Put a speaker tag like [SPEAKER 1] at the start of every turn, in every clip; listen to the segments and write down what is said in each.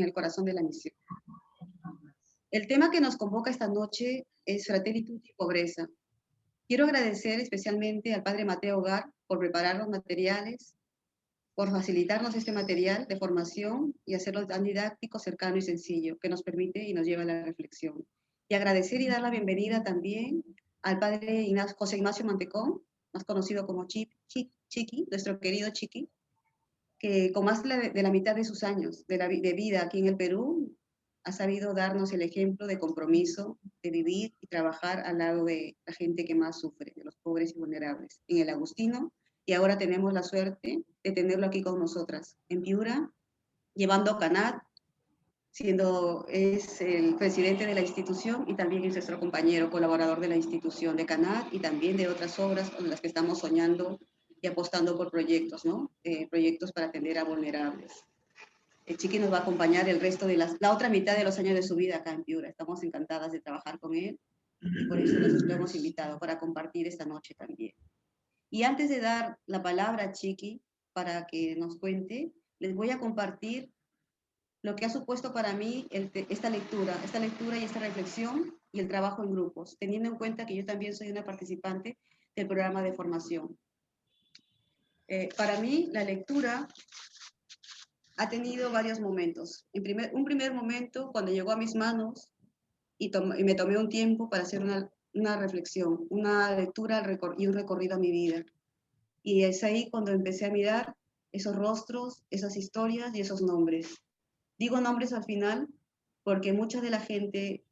[SPEAKER 1] en el corazón de la misión. El tema que nos convoca esta noche es Fratelli Tutti Pobreza. Quiero agradecer especialmente al padre Mateo Gar por preparar los materiales, por facilitarnos este material de formación y hacerlo tan didáctico, cercano y sencillo, que nos permite y nos lleva a la reflexión. Y agradecer y dar la bienvenida también al padre José Ignacio Mantecón, más conocido como Chiqui, nuestro querido Chiqui, que con más de la mitad de sus años de vida aquí en el Perú, ha sabido darnos el ejemplo de compromiso, de vivir y trabajar al lado de la gente que más sufre, de los pobres y vulnerables, en el Agustino, y ahora tenemos la suerte de tenerlo aquí con nosotras, en Piura, llevando CANAT, es el presidente de la institución y también es nuestro compañero, colaborador de la institución de CANAT y también de otras obras con las que estamos soñando y apostando por proyectos, ¿no? Proyectos para atender a vulnerables. El Chiqui nos va a acompañar el resto de la otra mitad de los años de su vida acá en Piura. Estamos encantadas de trabajar con él y por eso lo hemos invitado para compartir esta noche también. Y antes de dar la palabra a Chiqui para que nos cuente, les voy a compartir lo que ha supuesto para mí esta lectura y esta reflexión y el trabajo en grupos, teniendo en cuenta que yo también soy una participante del programa de formación. Para mí, la lectura ha tenido varios momentos. Un primer momento, cuando llegó a mis manos y me tomé un tiempo para hacer una reflexión, una lectura y un recorrido a mi vida. Y es ahí cuando empecé a mirar esos rostros, esas historias y esos nombres. Digo nombres al final porque mucha de la gente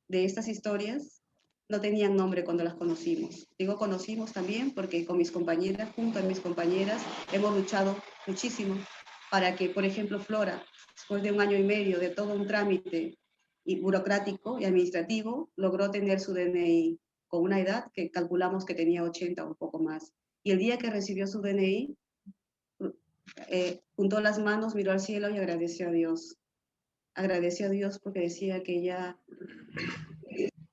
[SPEAKER 1] de estas historias no tenían nombre cuando las conocimos. Digo conocimos también porque con mis compañeras, junto a mis compañeras, hemos luchado muchísimo para que, por ejemplo, Flora, después de 1 año y medio de todo un trámite y burocrático y administrativo, logró tener su DNI con una edad que calculamos que tenía 80 o un poco más. Y el día que recibió su DNI, juntó las manos, miró al cielo y agradeció a Dios. Agradeció a Dios porque decía que ella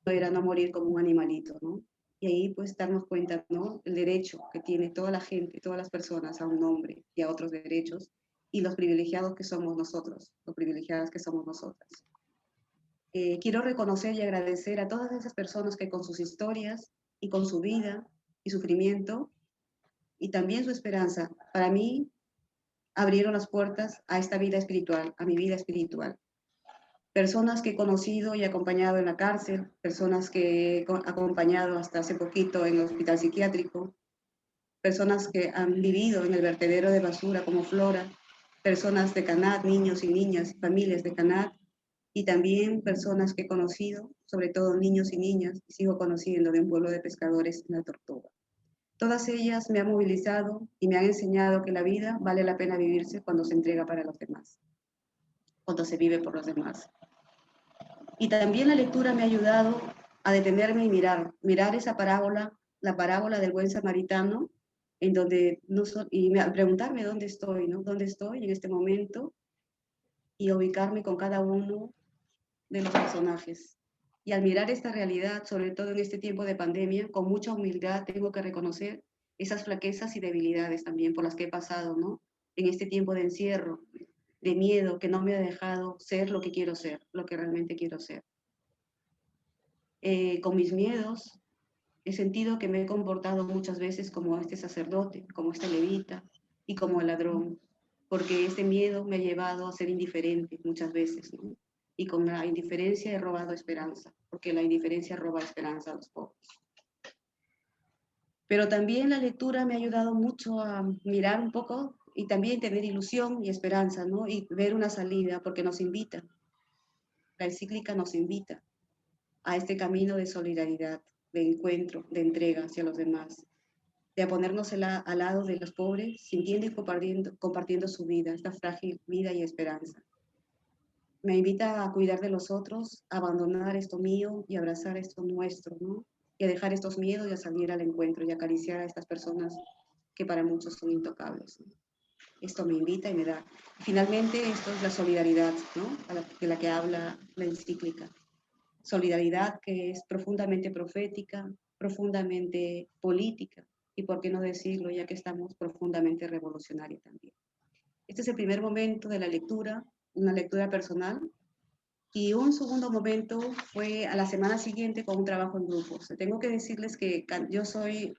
[SPEAKER 1] era no morir como un animalito, ¿no? Y ahí pues darnos cuenta, ¿no? El derecho que tiene toda la gente, todas las personas a un nombre y a otros derechos y los privilegiados que somos nosotros, los privilegiadas que somos nosotras. Quiero reconocer y agradecer a todas esas personas que con sus historias y con su vida y sufrimiento y también su esperanza, para mí abrieron las puertas a esta vida espiritual, a mi vida espiritual. Personas que he conocido y acompañado en la cárcel, personas que he acompañado hasta hace poquito en el hospital psiquiátrico, personas que han vivido en el vertedero de basura como Flora, personas de CANAT, niños y niñas, familias de CANAT, y también personas que he conocido, sobre todo niños y niñas, y sigo conociendo de un pueblo de pescadores en la Tortuga. Todas ellas me han movilizado y me han enseñado que la vida vale la pena vivirse cuando se entrega para los demás, cuando se vive por los demás. Y también la lectura me ha ayudado a detenerme y mirar esa parábola, la parábola del buen samaritano, en donde preguntarme dónde estoy, ¿no? ¿Dónde estoy en este momento? Y ubicarme con cada uno de los personajes. Y al mirar esta realidad, sobre todo en este tiempo de pandemia, con mucha humildad tengo que reconocer esas flaquezas y debilidades también por las que he pasado, ¿no? En este tiempo de encierro, de miedo que no me ha dejado ser lo que quiero ser, lo que realmente quiero ser. Con mis miedos he sentido que me he comportado muchas veces como este sacerdote, como este levita y como el ladrón, porque este miedo me ha llevado a ser indiferente muchas veces, ¿no? Y con la indiferencia he robado esperanza, porque la indiferencia roba esperanza a los pobres. Pero también la lectura me ha ayudado mucho a mirar un poco y también tener ilusión y esperanza, ¿no? Y ver una salida, porque nos invita, la encíclica nos invita a este camino de solidaridad, de encuentro, de entrega hacia los demás, de ponernos al lado de los pobres, sintiendo y compartiendo su vida, esta frágil vida y esperanza. Me invita a cuidar de los otros, a abandonar esto mío y abrazar esto nuestro, ¿no? Y a dejar estos miedos y a salir al encuentro y acariciar a estas personas que para muchos son intocables, ¿no? Esto me invita y me da. Finalmente, esto es la solidaridad, ¿no? De la que habla la encíclica. Solidaridad que es profundamente profética, profundamente política y, por qué no decirlo, ya que estamos profundamente revolucionaria también. Este es el primer momento de la lectura una lectura personal. Y un segundo momento fue a la semana siguiente con un trabajo en grupos. Tengo que decirles que yo soy,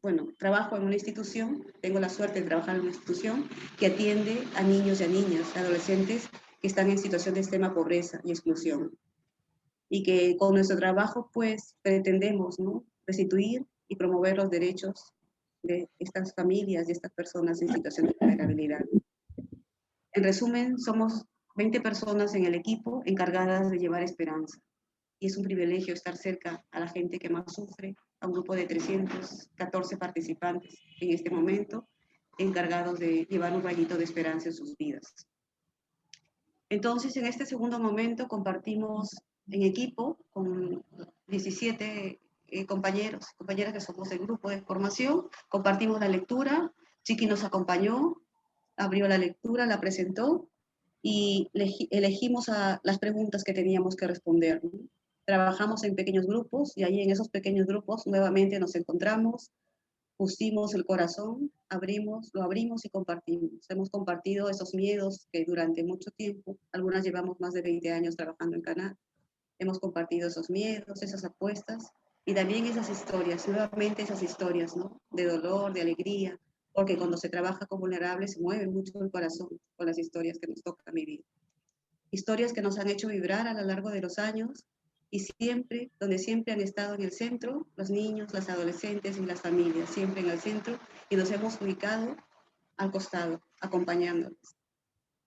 [SPEAKER 1] bueno, trabajo en una institución, tengo la suerte de trabajar en una institución que atiende a niños y a niñas, adolescentes que están en situación de extrema pobreza y exclusión. Y que con nuestro trabajo, pues, pretendemos, ¿no?, restituir y promover los derechos de estas familias y estas personas en situación de vulnerabilidad. En resumen, somos 20 personas en el equipo encargadas de llevar esperanza. Y es un privilegio estar cerca a la gente que más sufre, a un grupo de 314 participantes en este momento, encargados de llevar un rayito de esperanza en sus vidas. Entonces, en este segundo momento compartimos en equipo con 17 compañeras que somos el grupo de formación, compartimos la lectura, Chiqui nos acompañó, abrió la lectura, la presentó y elegimos las preguntas que teníamos que responder, ¿no? Trabajamos en pequeños grupos y ahí en esos pequeños grupos nuevamente nos encontramos, pusimos el corazón, lo abrimos y compartimos. Hemos compartido esos miedos que durante mucho tiempo, algunas llevamos más de 20 años trabajando en Canal, hemos compartido esos miedos, esas apuestas y también esas historias, nuevamente esas historias, ¿no?, de dolor, de alegría, porque cuando se trabaja con vulnerables se mueve mucho el corazón con las historias que nos tocan vivir. Historias que nos han hecho vibrar a lo largo de los años y siempre, donde siempre han estado en el centro, los niños, las adolescentes y las familias, siempre en el centro, y nos hemos ubicado al costado, acompañándoles.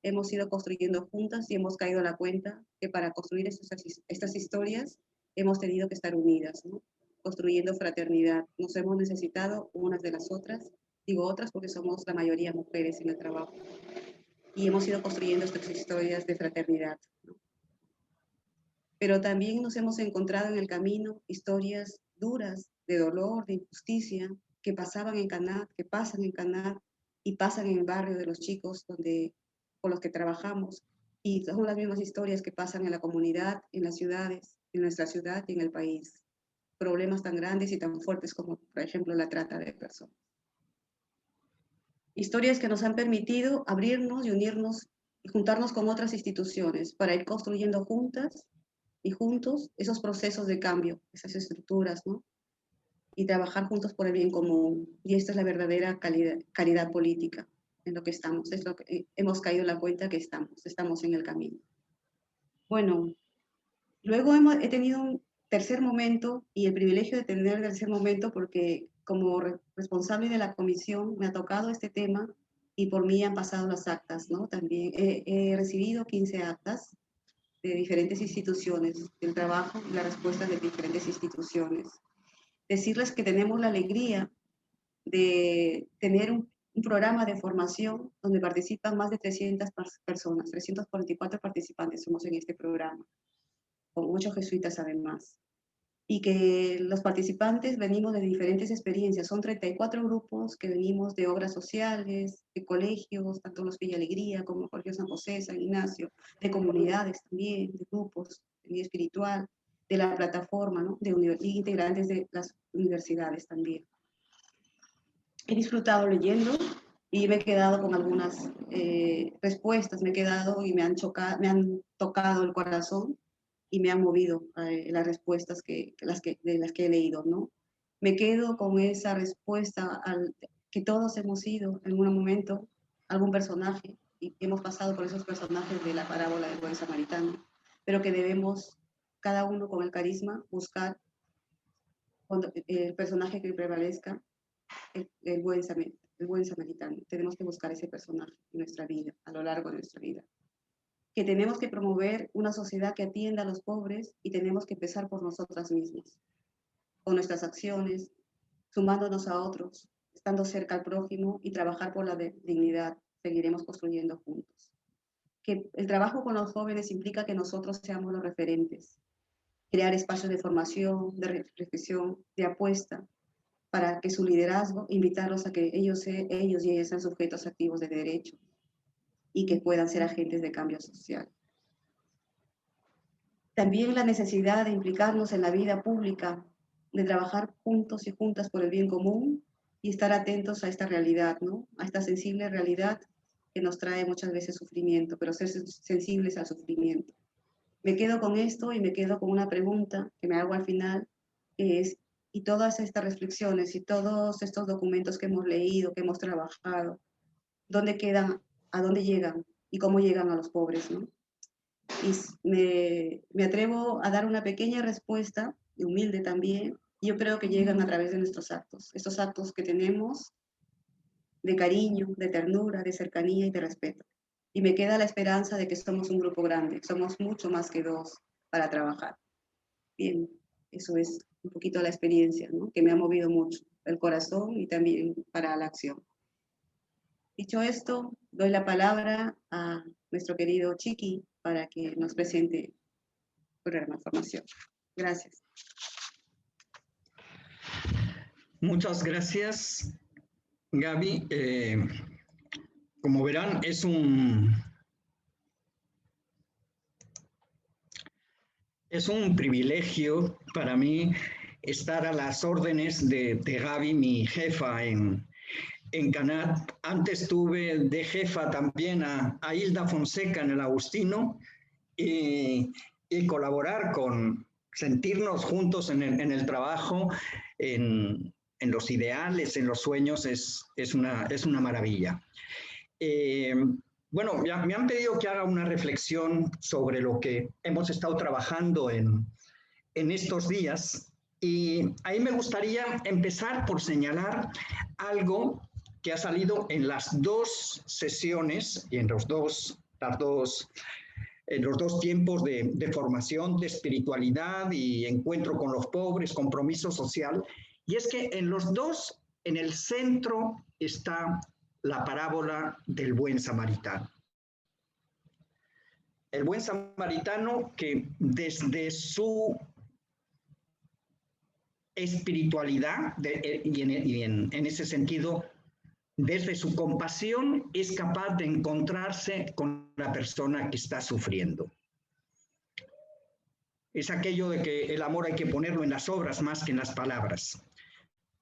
[SPEAKER 1] Hemos ido construyendo juntas y hemos caído a la cuenta que para construir estas historias hemos tenido que estar unidas, ¿no?, construyendo fraternidad. Nos hemos necesitado unas de las otras, digo otras porque somos la mayoría mujeres en el trabajo, y hemos ido construyendo estas historias de fraternidad, ¿no? Pero también nos hemos encontrado en el camino historias duras, de dolor, de injusticia, que pasaban en Canal, que pasan en Canal y pasan en el barrio de los chicos con los que trabajamos. Y son las mismas historias que pasan en la comunidad, en las ciudades, en nuestra ciudad y en el país. Problemas tan grandes y tan fuertes como, por ejemplo, la trata de personas. Historias que nos han permitido abrirnos y unirnos y juntarnos con otras instituciones para ir construyendo juntas y juntos esos procesos de cambio, esas estructuras, ¿no?, y trabajar juntos por el bien común. Y esta es la verdadera caridad política en lo que estamos. Es lo que hemos caído en la cuenta que estamos en el camino. Bueno, luego he tenido un tercer momento y el privilegio de tener el tercer momento porque como responsable de la comisión me ha tocado este tema y por mí han pasado las actas, ¿no? También he recibido 15 actas de diferentes instituciones, del trabajo y la respuesta de diferentes instituciones. Decirles que tenemos la alegría de tener un programa de formación donde participan más de 300 personas, 344 participantes somos en este programa, con muchos jesuitas además. Y que los participantes venimos de diferentes experiencias. Son 34 grupos que venimos de obras sociales, de colegios, tanto los Villa Alegría como el Colegio San José, San Ignacio, de comunidades también, de grupos de vida espiritual, de la plataforma, ¿no?, de integrantes de las universidades también. He disfrutado leyendo y me he quedado con algunas respuestas, me he quedado y me han tocado el corazón y me han movido las respuestas de las que he leído, ¿no? Me quedo con esa respuesta que todos hemos sido en un momento algún personaje y hemos pasado por esos personajes de la parábola del buen samaritano, pero que debemos, cada uno con el carisma, buscar el personaje que prevalezca, el buen samaritano. Tenemos que buscar ese personaje en nuestra vida, a lo largo de nuestra vida. Que tenemos que promover una sociedad que atienda a los pobres y tenemos que empezar por nosotras mismas, con nuestras acciones, sumándonos a otros, estando cerca al prójimo y trabajar por la dignidad. Seguiremos construyendo juntos. Que el trabajo con los jóvenes implica que nosotros seamos los referentes, crear espacios de formación, de reflexión, de apuesta, para que su liderazgo, invitarlos a que ellos y ellas sean sujetos activos de derecho y que puedan ser agentes de cambio social. También la necesidad de implicarnos en la vida pública, de trabajar juntos y juntas por el bien común y estar atentos a esta realidad, ¿no?, a esta sensible realidad que nos trae muchas veces sufrimiento, pero ser sensibles al sufrimiento. Me quedo con esto y me quedo con una pregunta que me hago al final, que es, y todas estas reflexiones y todos estos documentos que hemos leído, que hemos trabajado, ¿dónde quedan, a dónde llegan y cómo llegan a los pobres, ¿no? Y me atrevo a dar una pequeña respuesta, y humilde también. Yo creo que llegan a través de nuestros actos, estos actos que tenemos de cariño, de ternura, de cercanía y de respeto. Y me queda la esperanza de que somos un grupo grande, somos mucho más que dos para trabajar. Bien, eso es un poquito la experiencia, ¿no? Que me ha movido mucho el corazón y también para la acción. Dicho esto, doy la palabra a nuestro querido Chiqui para que nos presente el programa de formación. Gracias.
[SPEAKER 2] Muchas gracias, Gaby. Como verán, es un privilegio para mí estar a las órdenes de Gaby, mi jefa en CANAT. Antes tuve de jefa también a Hilda Fonseca en el Agustino y colaborar sentirnos juntos en el trabajo, en los ideales, en los sueños, es una maravilla. Bueno, me han pedido que haga una reflexión sobre lo que hemos estado trabajando en estos días, y ahí me gustaría empezar por señalar algo que ha salido en las dos sesiones y en los dos tiempos de formación, de espiritualidad y encuentro con los pobres, compromiso social, y es que en los dos, en el centro está la parábola del buen samaritano. El buen samaritano que desde su espiritualidad y en ese sentido, desde su compasión, es capaz de encontrarse con la persona que está sufriendo. Es aquello de que el amor hay que ponerlo en las obras más que en las palabras.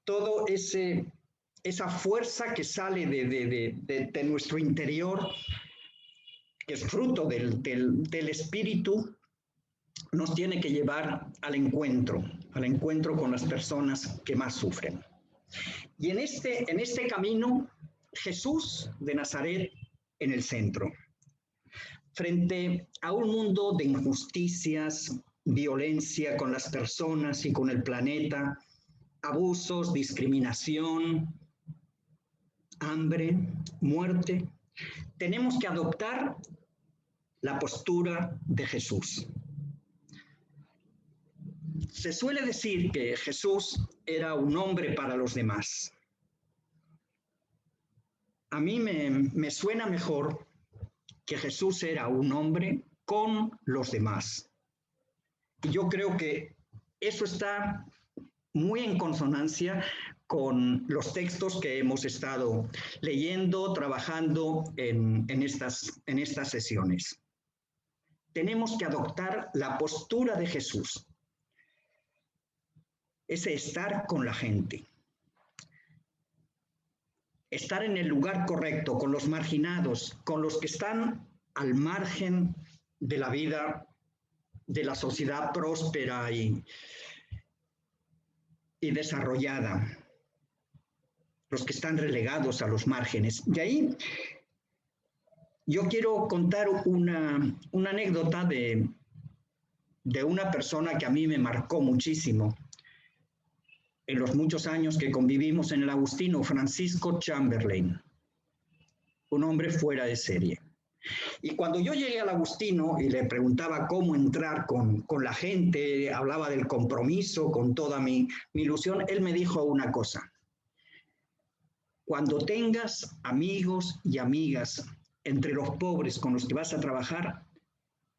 [SPEAKER 2] Todo esa fuerza que sale de nuestro interior, que es fruto del espíritu, nos tiene que llevar al encuentro con las personas que más sufren. Y en este camino, Jesús de Nazaret en el centro, frente a un mundo de injusticias, violencia con las personas y con el planeta, abusos, discriminación, hambre, muerte, tenemos que adoptar la postura de Jesús. Se suele decir que Jesús era un hombre para los demás. A mí me suena mejor que Jesús era un hombre con los demás. Y yo creo que eso está muy en consonancia con los textos que hemos estado leyendo, trabajando en estas sesiones. Tenemos que adoptar la postura de Jesús. Ese estar con la gente. Estar en el lugar correcto, con los marginados, con los que están al margen de la vida, de la sociedad próspera y desarrollada, los que están relegados a los márgenes. Y ahí yo quiero contar una anécdota de una persona que a mí me marcó muchísimo en los muchos años que convivimos en el Agustino, Francisco Chamberlain, un hombre fuera de serie. Y cuando yo llegué al Agustino y le preguntaba cómo entrar con la gente, hablaba del compromiso con toda mi ilusión, él me dijo una cosa: cuando tengas amigos y amigas entre los pobres con los que vas a trabajar,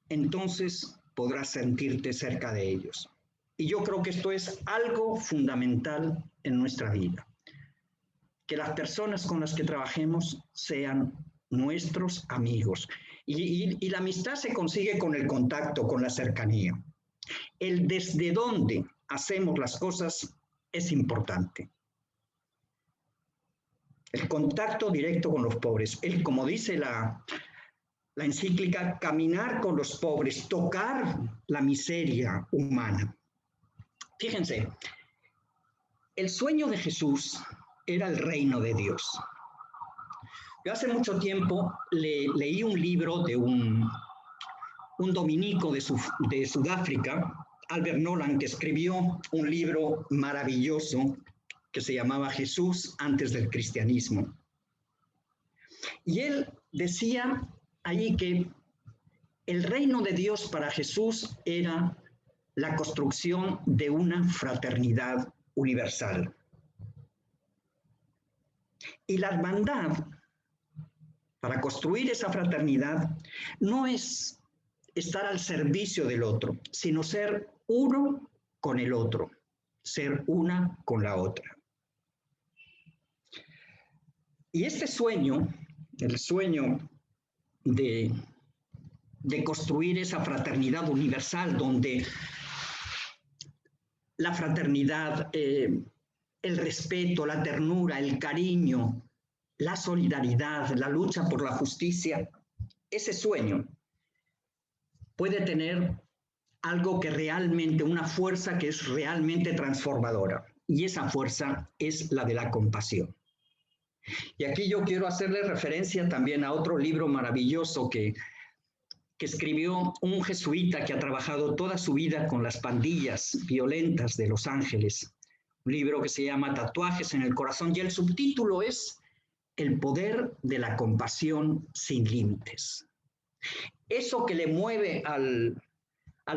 [SPEAKER 2] entonces podrás sentirte cerca de ellos. Y yo creo que esto es algo fundamental en nuestra vida, que las personas con las que trabajemos sean nuestros amigos. Y la amistad se consigue con el contacto, con la cercanía. El desde dónde hacemos las cosas es importante. el contacto directo con los pobres. Él, como dice la encíclica, caminar con los pobres, tocar la miseria humana. Fíjense, el sueño de Jesús era el reino de Dios. Yo hace mucho tiempo leí un libro de un dominico de Sudáfrica, Albert Nolan, que escribió un libro maravilloso que se llamaba Jesús antes del cristianismo. Y él decía allí que el reino de Dios para Jesús era la construcción de una fraternidad universal. Y la hermandad, para construir esa fraternidad, no es estar al servicio del otro, sino ser uno con el otro, ser una con la otra. Y este sueño, el sueño de construir esa fraternidad universal, donde la fraternidad, el respeto, la ternura, el cariño, la solidaridad, la lucha por la justicia, ese sueño puede tener algo que realmente, una fuerza que es realmente transformadora. Y esa fuerza es la de la compasión. Y aquí yo quiero hacerle referencia también a otro libro maravilloso que escribió un jesuita que ha trabajado toda su vida con las pandillas violentas de Los Ángeles. Un libro que se llama Tatuajes en el Corazón, y el subtítulo es El poder de la compasión sin límites. Eso que le mueve al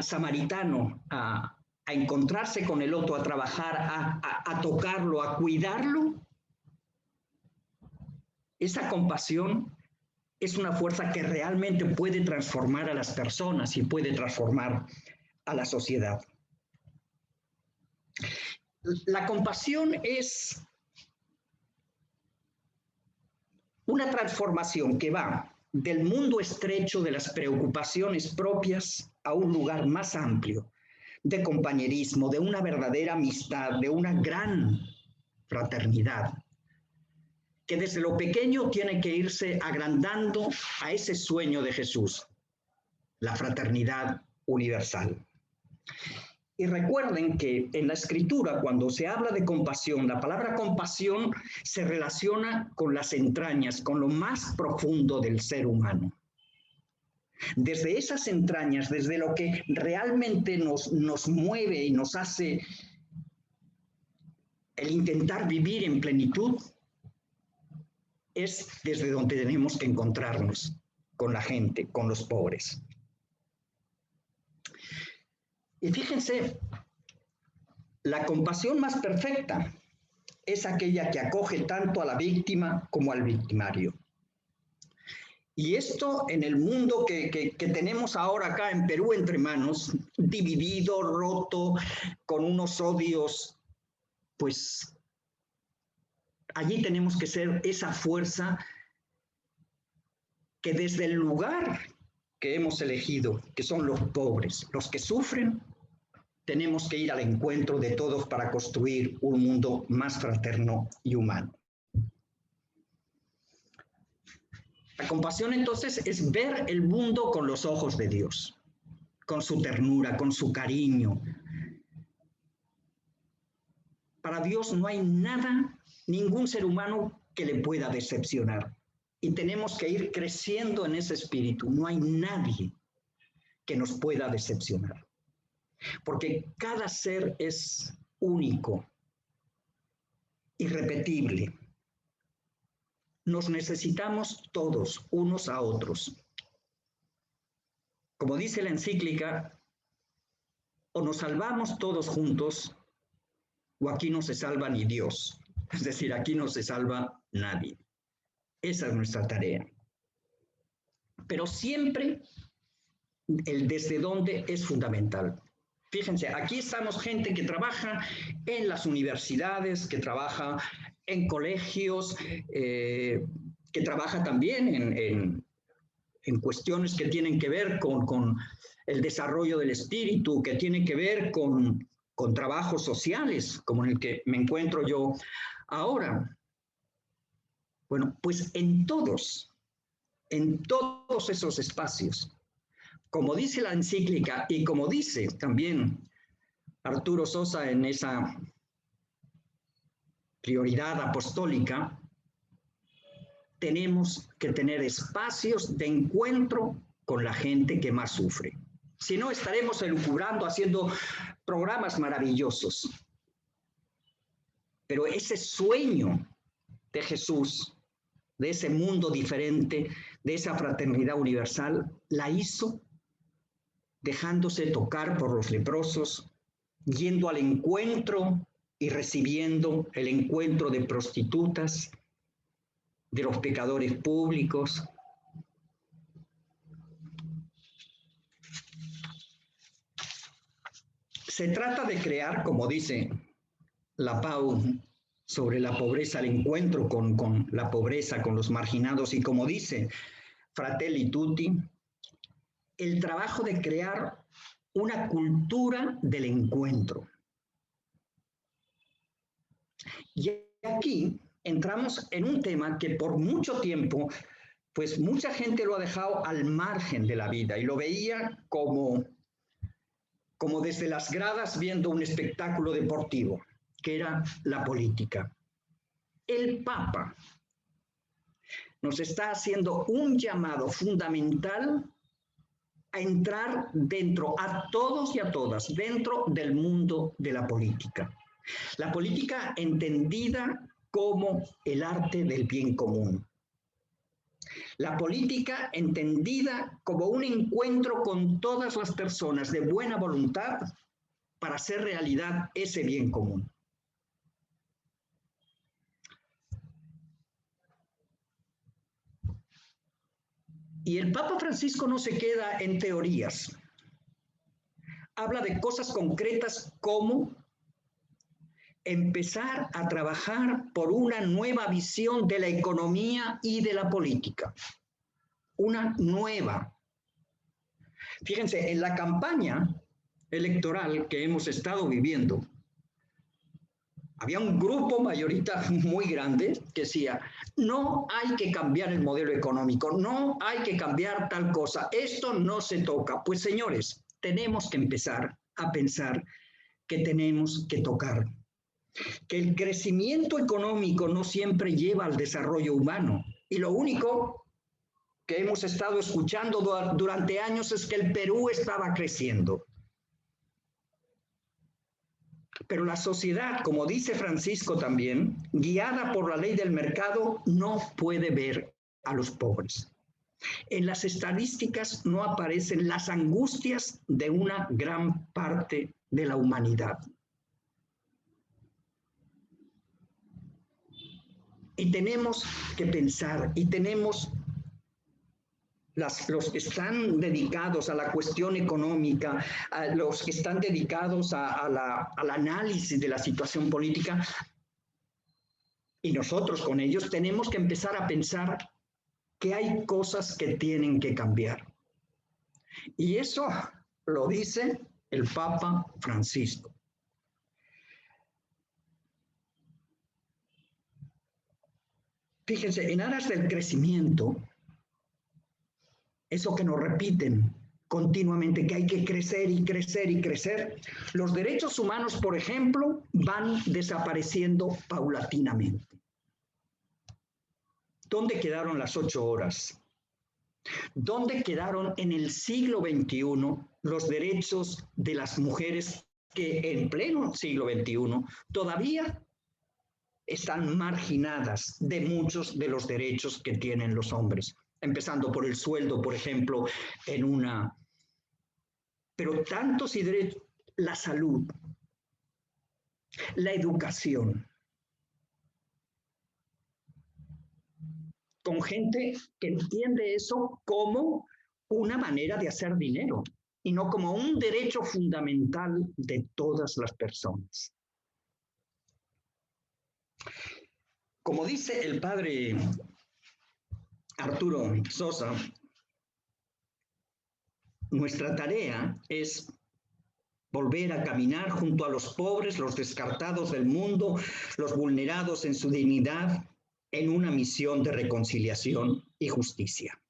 [SPEAKER 2] samaritano a encontrarse con el otro, a trabajar, a tocarlo, a cuidarlo, esa compasión es una fuerza que realmente puede transformar a las personas y puede transformar a la sociedad. La compasión es una transformación que va del mundo estrecho de las preocupaciones propias a un lugar más amplio, de compañerismo, de una verdadera amistad, de una gran fraternidad, que desde lo pequeño tiene que irse agrandando a ese sueño de Jesús, la fraternidad universal. Y recuerden que en la Escritura, cuando se habla de compasión, la palabra compasión se relaciona con las entrañas, con lo más profundo del ser humano. Desde esas entrañas, desde lo que realmente nos mueve y nos hace el intentar vivir en plenitud, es desde donde tenemos que encontrarnos con la gente, con los pobres. Y fíjense, la compasión más perfecta es aquella que acoge tanto a la víctima como al victimario. Y esto en el mundo que tenemos ahora acá en Perú entre manos, dividido, roto, con unos odios, pues allí tenemos que ser esa fuerza que desde el lugar que hemos elegido, que son los pobres, los que sufren, tenemos que ir al encuentro de todos para construir un mundo más fraterno y humano. La compasión entonces es ver el mundo con los ojos de Dios, con su ternura, con su cariño. Para Dios no hay nada, ningún ser humano que le pueda decepcionar. Y tenemos que ir creciendo en ese espíritu. No hay nadie que nos pueda decepcionar. Porque cada ser es único, irrepetible. Nos necesitamos todos, unos a otros. Como dice la encíclica, o nos salvamos todos juntos, o aquí no se salva ni Dios. Es decir, aquí no se salva nadie. Esa es nuestra tarea. Pero siempre el desde dónde es fundamental. Fíjense, aquí estamos gente que trabaja en las universidades, que trabaja en colegios, que trabaja también en cuestiones que tienen que ver con el desarrollo del espíritu, que tienen que ver con trabajos sociales, como en el que me encuentro yo ahora. Bueno, pues en todos esos espacios, como dice la encíclica y como dice también Arturo Sosa en esa prioridad apostólica, tenemos que tener espacios de encuentro con la gente que más sufre. Si no, estaremos elucubrando, haciendo programas maravillosos. Pero ese sueño de Jesús, de ese mundo diferente, de esa fraternidad universal, la hizo dejándose tocar por los leprosos, yendo al encuentro y recibiendo el encuentro de prostitutas, de los pecadores públicos. Se trata de crear, como dice la Pau sobre la pobreza, el encuentro con la pobreza, con los marginados, y como dice Fratelli Tutti, el trabajo de crear una cultura del encuentro. Y aquí entramos en un tema que por mucho tiempo, pues mucha gente lo ha dejado al margen de la vida y lo veía como desde las gradas viendo un espectáculo deportivo, que era la política. El Papa nos está haciendo un llamado fundamental a entrar dentro, a todos y a todas, dentro del mundo de la política. La política entendida como el arte del bien común. La política entendida como un encuentro con todas las personas de buena voluntad para hacer realidad ese bien común. Y el Papa Francisco no se queda en teorías. Habla de cosas concretas como empezar a trabajar por una nueva visión de la economía y de la política. Una nueva. Fíjense, en la campaña electoral que hemos estado viviendo, había un grupo mayoritario muy grande que decía, no hay que cambiar el modelo económico, no hay que cambiar tal cosa, esto no se toca. Pues señores, tenemos que empezar a pensar que tenemos que tocar, que el crecimiento económico no siempre lleva al desarrollo humano. Y lo único que hemos estado escuchando durante años es que el Perú estaba creciendo. Pero la sociedad, como dice Francisco también, guiada por la ley del mercado, no puede ver a los pobres. En las estadísticas no aparecen las angustias de una gran parte de la humanidad. Y tenemos que pensar, y tenemos los que están dedicados a la cuestión económica, a los que están dedicados al análisis de la situación política, y nosotros con ellos tenemos que empezar a pensar que hay cosas que tienen que cambiar. Y eso lo dice el Papa Francisco. Fíjense, en aras del crecimiento, eso que nos repiten continuamente, que hay que crecer y crecer y crecer, los derechos humanos, por ejemplo, van desapareciendo paulatinamente. ¿Dónde quedaron las 8 horas? ¿Dónde quedaron en el siglo XXI los derechos de las mujeres que en pleno siglo XXI todavía están marginadas de muchos de los derechos que tienen los hombres? Empezando por el sueldo, por ejemplo, pero tantos y derechos, la salud, la educación, con gente que entiende eso como una manera de hacer dinero y no como un derecho fundamental de todas las personas. Como dice el padre Arturo Sosa, nuestra tarea es volver a caminar junto a los pobres, los descartados del mundo, los vulnerados en su dignidad, en una misión de reconciliación y justicia.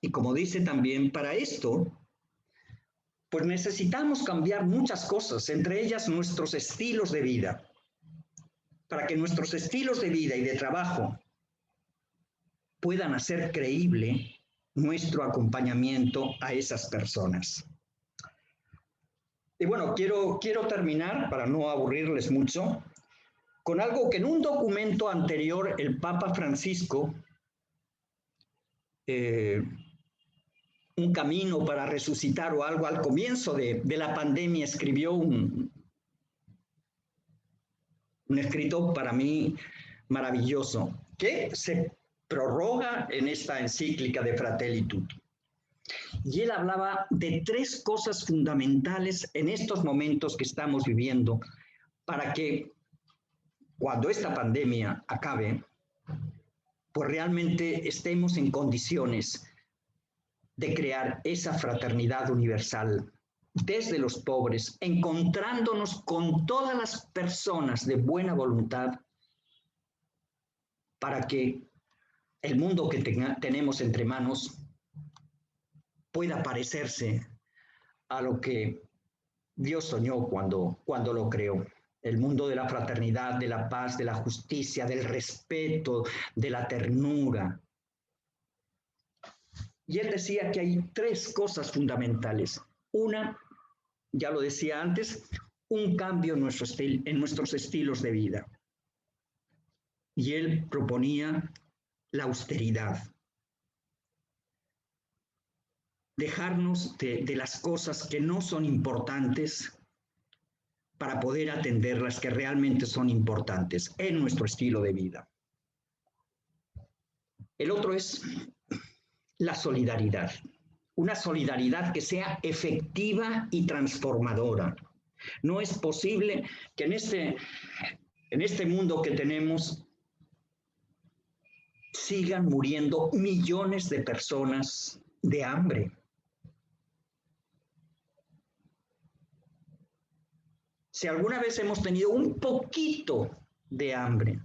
[SPEAKER 2] Y como dice también, para esto, pues necesitamos cambiar muchas cosas, entre ellas nuestros estilos de vida, para que nuestros estilos de vida y de trabajo puedan hacer creíble nuestro acompañamiento a esas personas. Y bueno, quiero terminar, para no aburrirles mucho, con algo que en un documento anterior el Papa Francisco, un camino para resucitar o algo, al comienzo de la pandemia escribió un escrito para mí maravilloso, que se prorroga en esta encíclica de Fratelli Tutti. Y él hablaba de 3 cosas fundamentales en estos momentos que estamos viviendo para que cuando esta pandemia acabe, pues realmente estemos en condiciones de crear esa fraternidad universal desde los pobres, encontrándonos con todas las personas de buena voluntad para que el mundo que tenemos entre manos pueda parecerse a lo que Dios soñó cuando lo creó. El mundo de la fraternidad, de la paz, de la justicia, del respeto, de la ternura. Y él decía que hay 3 cosas fundamentales. Una, ya lo decía antes, un cambio en nuestros estilos de vida. Y él proponía la austeridad. Dejarnos de las cosas que no son importantes para poder atender las que realmente son importantes en nuestro estilo de vida. El otro es la solidaridad, una solidaridad que sea efectiva y transformadora. No es posible que en este mundo que tenemos sigan muriendo millones de personas de hambre. Si alguna vez hemos tenido un poquito de hambre,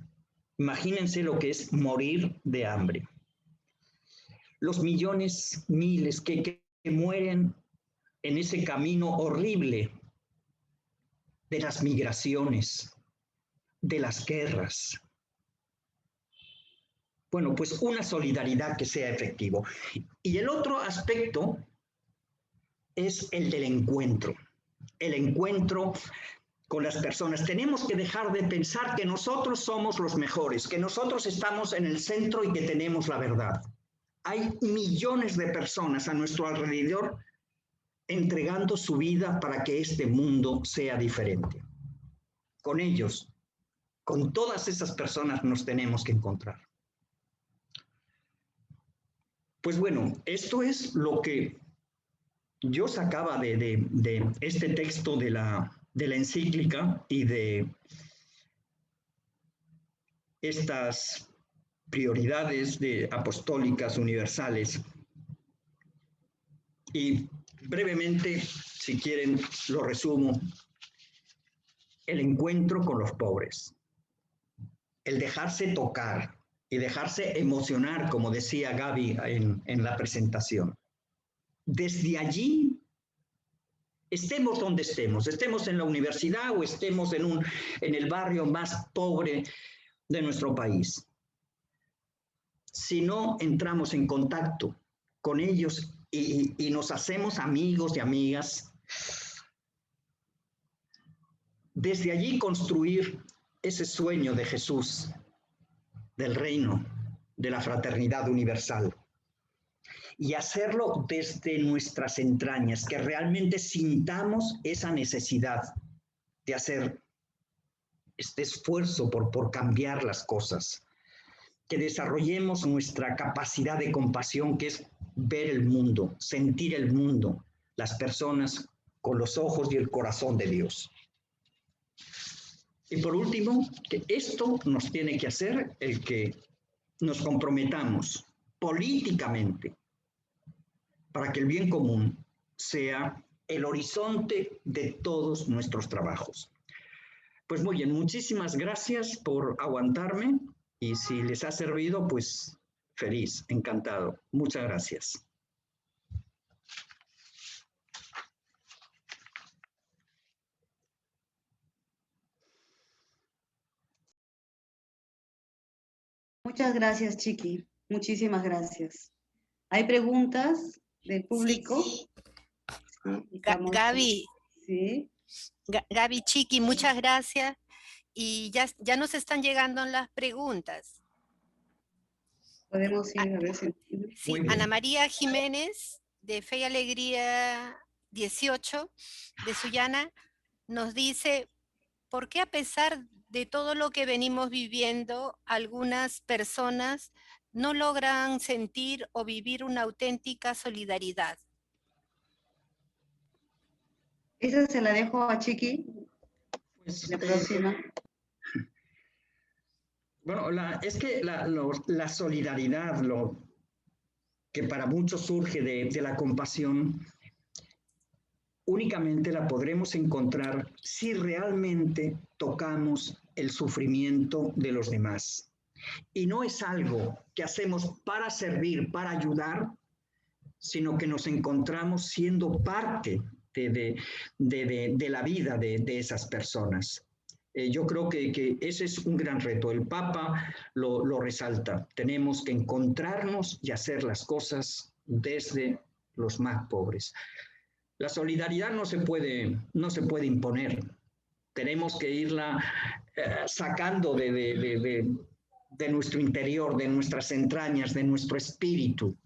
[SPEAKER 2] imagínense lo que es morir de hambre. Los millones, miles que mueren en ese camino horrible de las migraciones, de las guerras. Bueno, pues una solidaridad que sea efectivo. Y el otro aspecto es el del encuentro. El encuentro con las personas. Tenemos que dejar de pensar que nosotros somos los mejores, que nosotros estamos en el centro y que tenemos la verdad. Hay millones de personas a nuestro alrededor entregando su vida para que este mundo sea diferente. Con ellos, con todas esas personas nos tenemos que encontrar. Pues bueno, esto es lo que yo sacaba de este texto de la encíclica y de estas prioridades apostólicas universales. Y brevemente, si quieren, lo resumo. El encuentro con los pobres, el dejarse tocar y dejarse emocionar, como decía Gaby en la presentación. Desde allí, estemos donde estemos en la universidad o estemos en el barrio más pobre de nuestro país. Si no entramos en contacto con ellos y nos hacemos amigos y amigas, desde allí construir ese sueño de Jesús, del reino, de la fraternidad universal. Y hacerlo desde nuestras entrañas, que realmente sintamos esa necesidad de hacer este esfuerzo por cambiar las cosas, que desarrollemos nuestra capacidad de compasión, que es ver el mundo, sentir el mundo, las personas con los ojos y el corazón de Dios. Y por último, que esto nos tiene que hacer el que nos comprometamos políticamente para que el bien común sea el horizonte de todos nuestros trabajos. Pues muy bien, muchísimas gracias por aguantarme y si les ha servido, pues feliz, encantado. Muchas gracias.
[SPEAKER 1] Muchas gracias, Chiqui. Muchísimas gracias. ¿Hay preguntas del
[SPEAKER 3] Sí,
[SPEAKER 1] público? Sí, estamos...
[SPEAKER 3] Gaby,
[SPEAKER 1] Sí,
[SPEAKER 3] Gaby Chiqui, muchas gracias. Y ya nos están llegando las preguntas.
[SPEAKER 1] podemos ir a ver si...
[SPEAKER 3] Sí,
[SPEAKER 2] Muy bien.
[SPEAKER 3] Ana María Jiménez, de Fe y Alegría 18, de Sullana, nos dice, ¿por qué a pesar de todo lo que venimos viviendo, algunas personas no logran sentir o vivir una auténtica solidaridad?
[SPEAKER 1] Esa se la dejo a Chiqui,
[SPEAKER 2] Pues,
[SPEAKER 1] la próxima.
[SPEAKER 2] bueno, es que la solidaridad, lo que para muchos surge de la compasión, únicamente la podremos encontrar si realmente tocamos el sufrimiento de los demás. Y no es algo que hacemos para servir, para ayudar, sino que nos encontramos siendo parte de la vida de esas personas. Yo creo que ese es un gran reto. El Papa lo resalta. Tenemos que encontrarnos y hacer las cosas desde los más pobres. La solidaridad no se puede imponer. Tenemos que irla sacando de nuestro interior, de nuestras entrañas, de nuestro espíritu.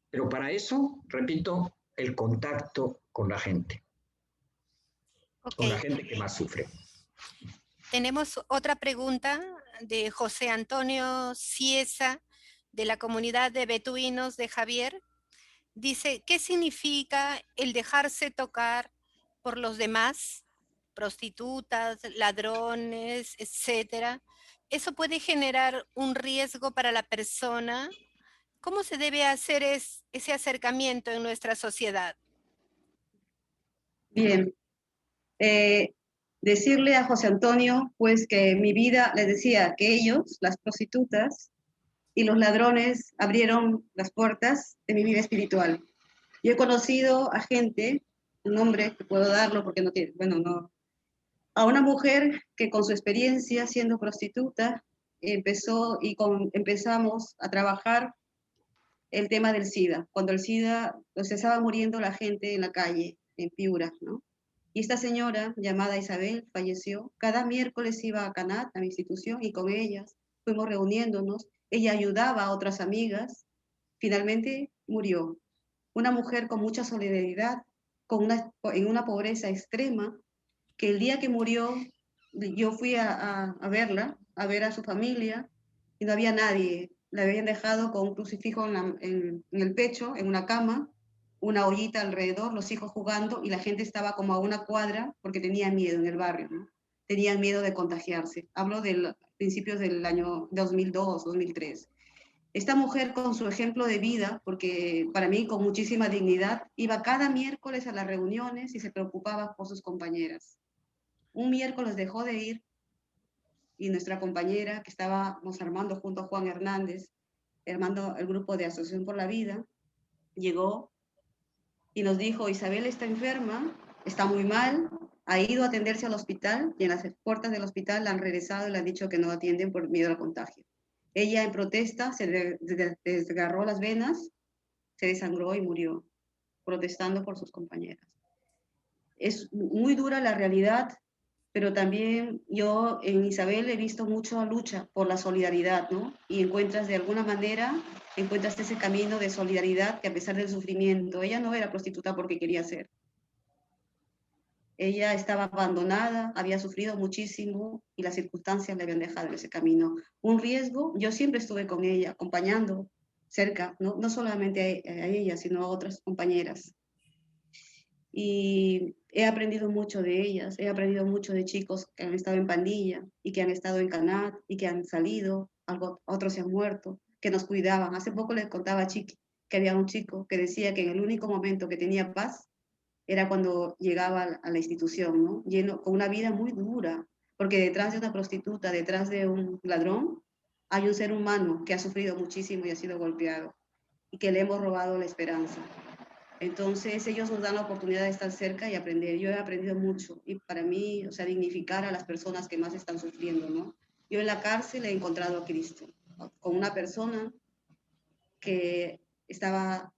[SPEAKER 2] Pero para eso, repito, el contacto con la gente.
[SPEAKER 3] Ok.
[SPEAKER 2] Con la gente que más sufre.
[SPEAKER 3] Tenemos otra pregunta de José Antonio Ciesa, de la comunidad de beduinos de Javier. Dice, ¿qué significa el dejarse tocar por los demás? Prostitutas, ladrones, etcétera. ¿Eso puede generar un riesgo para la persona? ¿Cómo se debe hacer ese acercamiento en nuestra sociedad?
[SPEAKER 1] Bien. Decirle a José Antonio, pues que mi vida, les decía que ellos, las prostitutas y los ladrones, abrieron las puertas de mi vida espiritual. Yo he conocido a gente, un nombre que puedo darlo porque no tiene, bueno, no, a una mujer que con su experiencia siendo prostituta empezamos a trabajar el tema del SIDA, cuando el SIDA, se estaba muriendo la gente en la calle, en Piura, ¿no? Y esta señora, llamada Isabel, falleció. Cada miércoles iba a Canat, a mi institución, y con ellas fuimos reuniéndonos. Ella ayudaba a otras amigas. Finalmente murió. Una mujer con mucha solidaridad, en una pobreza extrema, que el día que murió, yo fui a verla, a ver a su familia, y no había nadie. La habían dejado con un crucifijo en el pecho, en una cama, una ollita alrededor, los hijos jugando, y la gente estaba como a una cuadra porque tenía miedo en el barrio, ¿no? Tenían miedo de contagiarse. Hablo de principios del año 2002, 2003. Esta mujer con su ejemplo de vida, porque para mí con muchísima dignidad, iba cada miércoles a las reuniones y se preocupaba por sus compañeras. Un miércoles dejó de ir y nuestra compañera que estábamos armando junto a Juan Hernández, armando el grupo de Asociación por la Vida, llegó y nos dijo, Isabel está enferma, está muy mal, ha ido a atenderse al hospital y en las puertas del hospital la han regresado y le han dicho que no atienden por miedo al contagio. Ella en protesta se desgarró las venas, se desangró y murió, protestando por sus compañeras. Es muy dura la realidad, pero también yo en Isabel he visto mucha lucha por la solidaridad, ¿no? Y encuentras de alguna manera, encuentras ese camino de solidaridad que a pesar del sufrimiento, ella no era prostituta porque quería ser. Ella estaba abandonada, había sufrido muchísimo y las circunstancias le habían dejado en ese camino. Un riesgo, yo siempre estuve con ella, acompañando cerca, no solamente a ella, sino a otras compañeras. Y he aprendido mucho de ellas, he aprendido mucho de chicos que han estado en pandilla y que han estado en Canat y que han salido, otros se han muerto, que nos cuidaban. Hace poco les contaba a Chiqui que había un chico que decía que en el único momento que tenía paz era cuando llegaba a la institución, ¿no? Lleno, con una vida muy dura. porque detrás de una prostituta, detrás de un ladrón, hay un ser humano que ha sufrido muchísimo y ha sido golpeado y que le hemos robado la esperanza. Entonces ellos nos dan la oportunidad de estar cerca y aprender. Yo he aprendido mucho y para mí, o sea, dignificar a las personas que más están sufriendo, ¿no? Yo en la cárcel he encontrado a Cristo, con una persona que estaba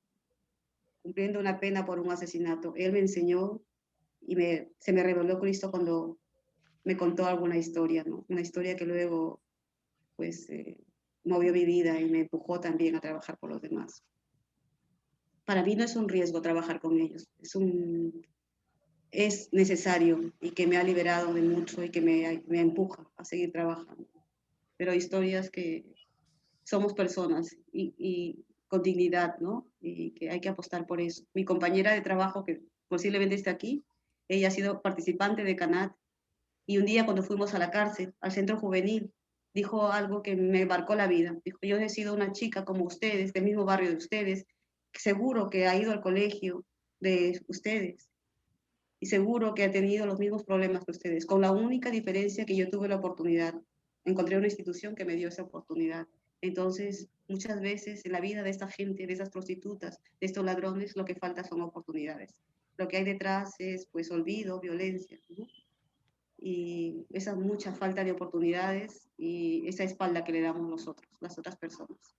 [SPEAKER 1] cumpliendo una pena por un asesinato. Él me enseñó y se me reveló Cristo cuando me contó alguna historia, ¿no? Una historia que luego, pues, movió mi vida y me empujó también a trabajar por los demás. Para mí no es un riesgo trabajar con ellos, es necesario y que me ha liberado de mucho y que me empuja a seguir trabajando. Pero hay historias que somos personas y con dignidad, ¿no? Y que hay que apostar por eso. Mi compañera de trabajo, que posiblemente esté aquí, ella ha sido participante de CANAT y un día cuando fuimos a la cárcel, al centro juvenil, dijo algo que me marcó la vida. Dijo, yo he sido una chica como ustedes, del mismo barrio de ustedes, seguro que ha ido al colegio de ustedes y seguro que ha tenido los mismos problemas que ustedes, con la única diferencia que yo tuve la oportunidad. Encontré una institución que me dio esa oportunidad. Entonces, muchas veces en la vida de esta gente, de esas prostitutas, de estos ladrones, lo que falta son oportunidades. Lo que hay detrás es, pues, olvido, violencia, ¿no? Y esa mucha falta de oportunidades y esa espalda que le damos nosotros, las otras personas.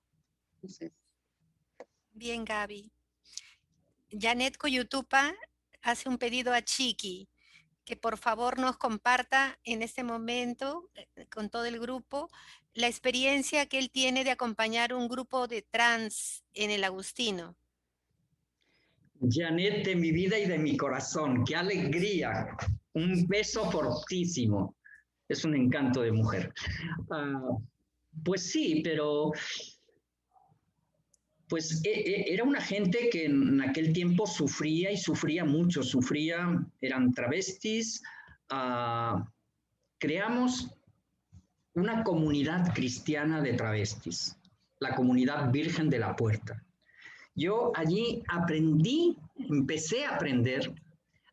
[SPEAKER 1] Entonces,
[SPEAKER 3] Bien, Gaby. Janet Coyutupa hace un pedido a Chiqui, que por favor nos comparta en este momento, con todo el grupo, la experiencia que él tiene de acompañar un grupo de trans en el Agustino.
[SPEAKER 2] Janet, de mi vida y de mi corazón, qué alegría, un beso fortísimo. Es un encanto de mujer. Pues sí, pero pues era una gente que en aquel tiempo sufría y sufría mucho, eran travestis. Creamos una comunidad cristiana de travestis, la comunidad Virgen de la Puerta. Yo allí empecé a aprender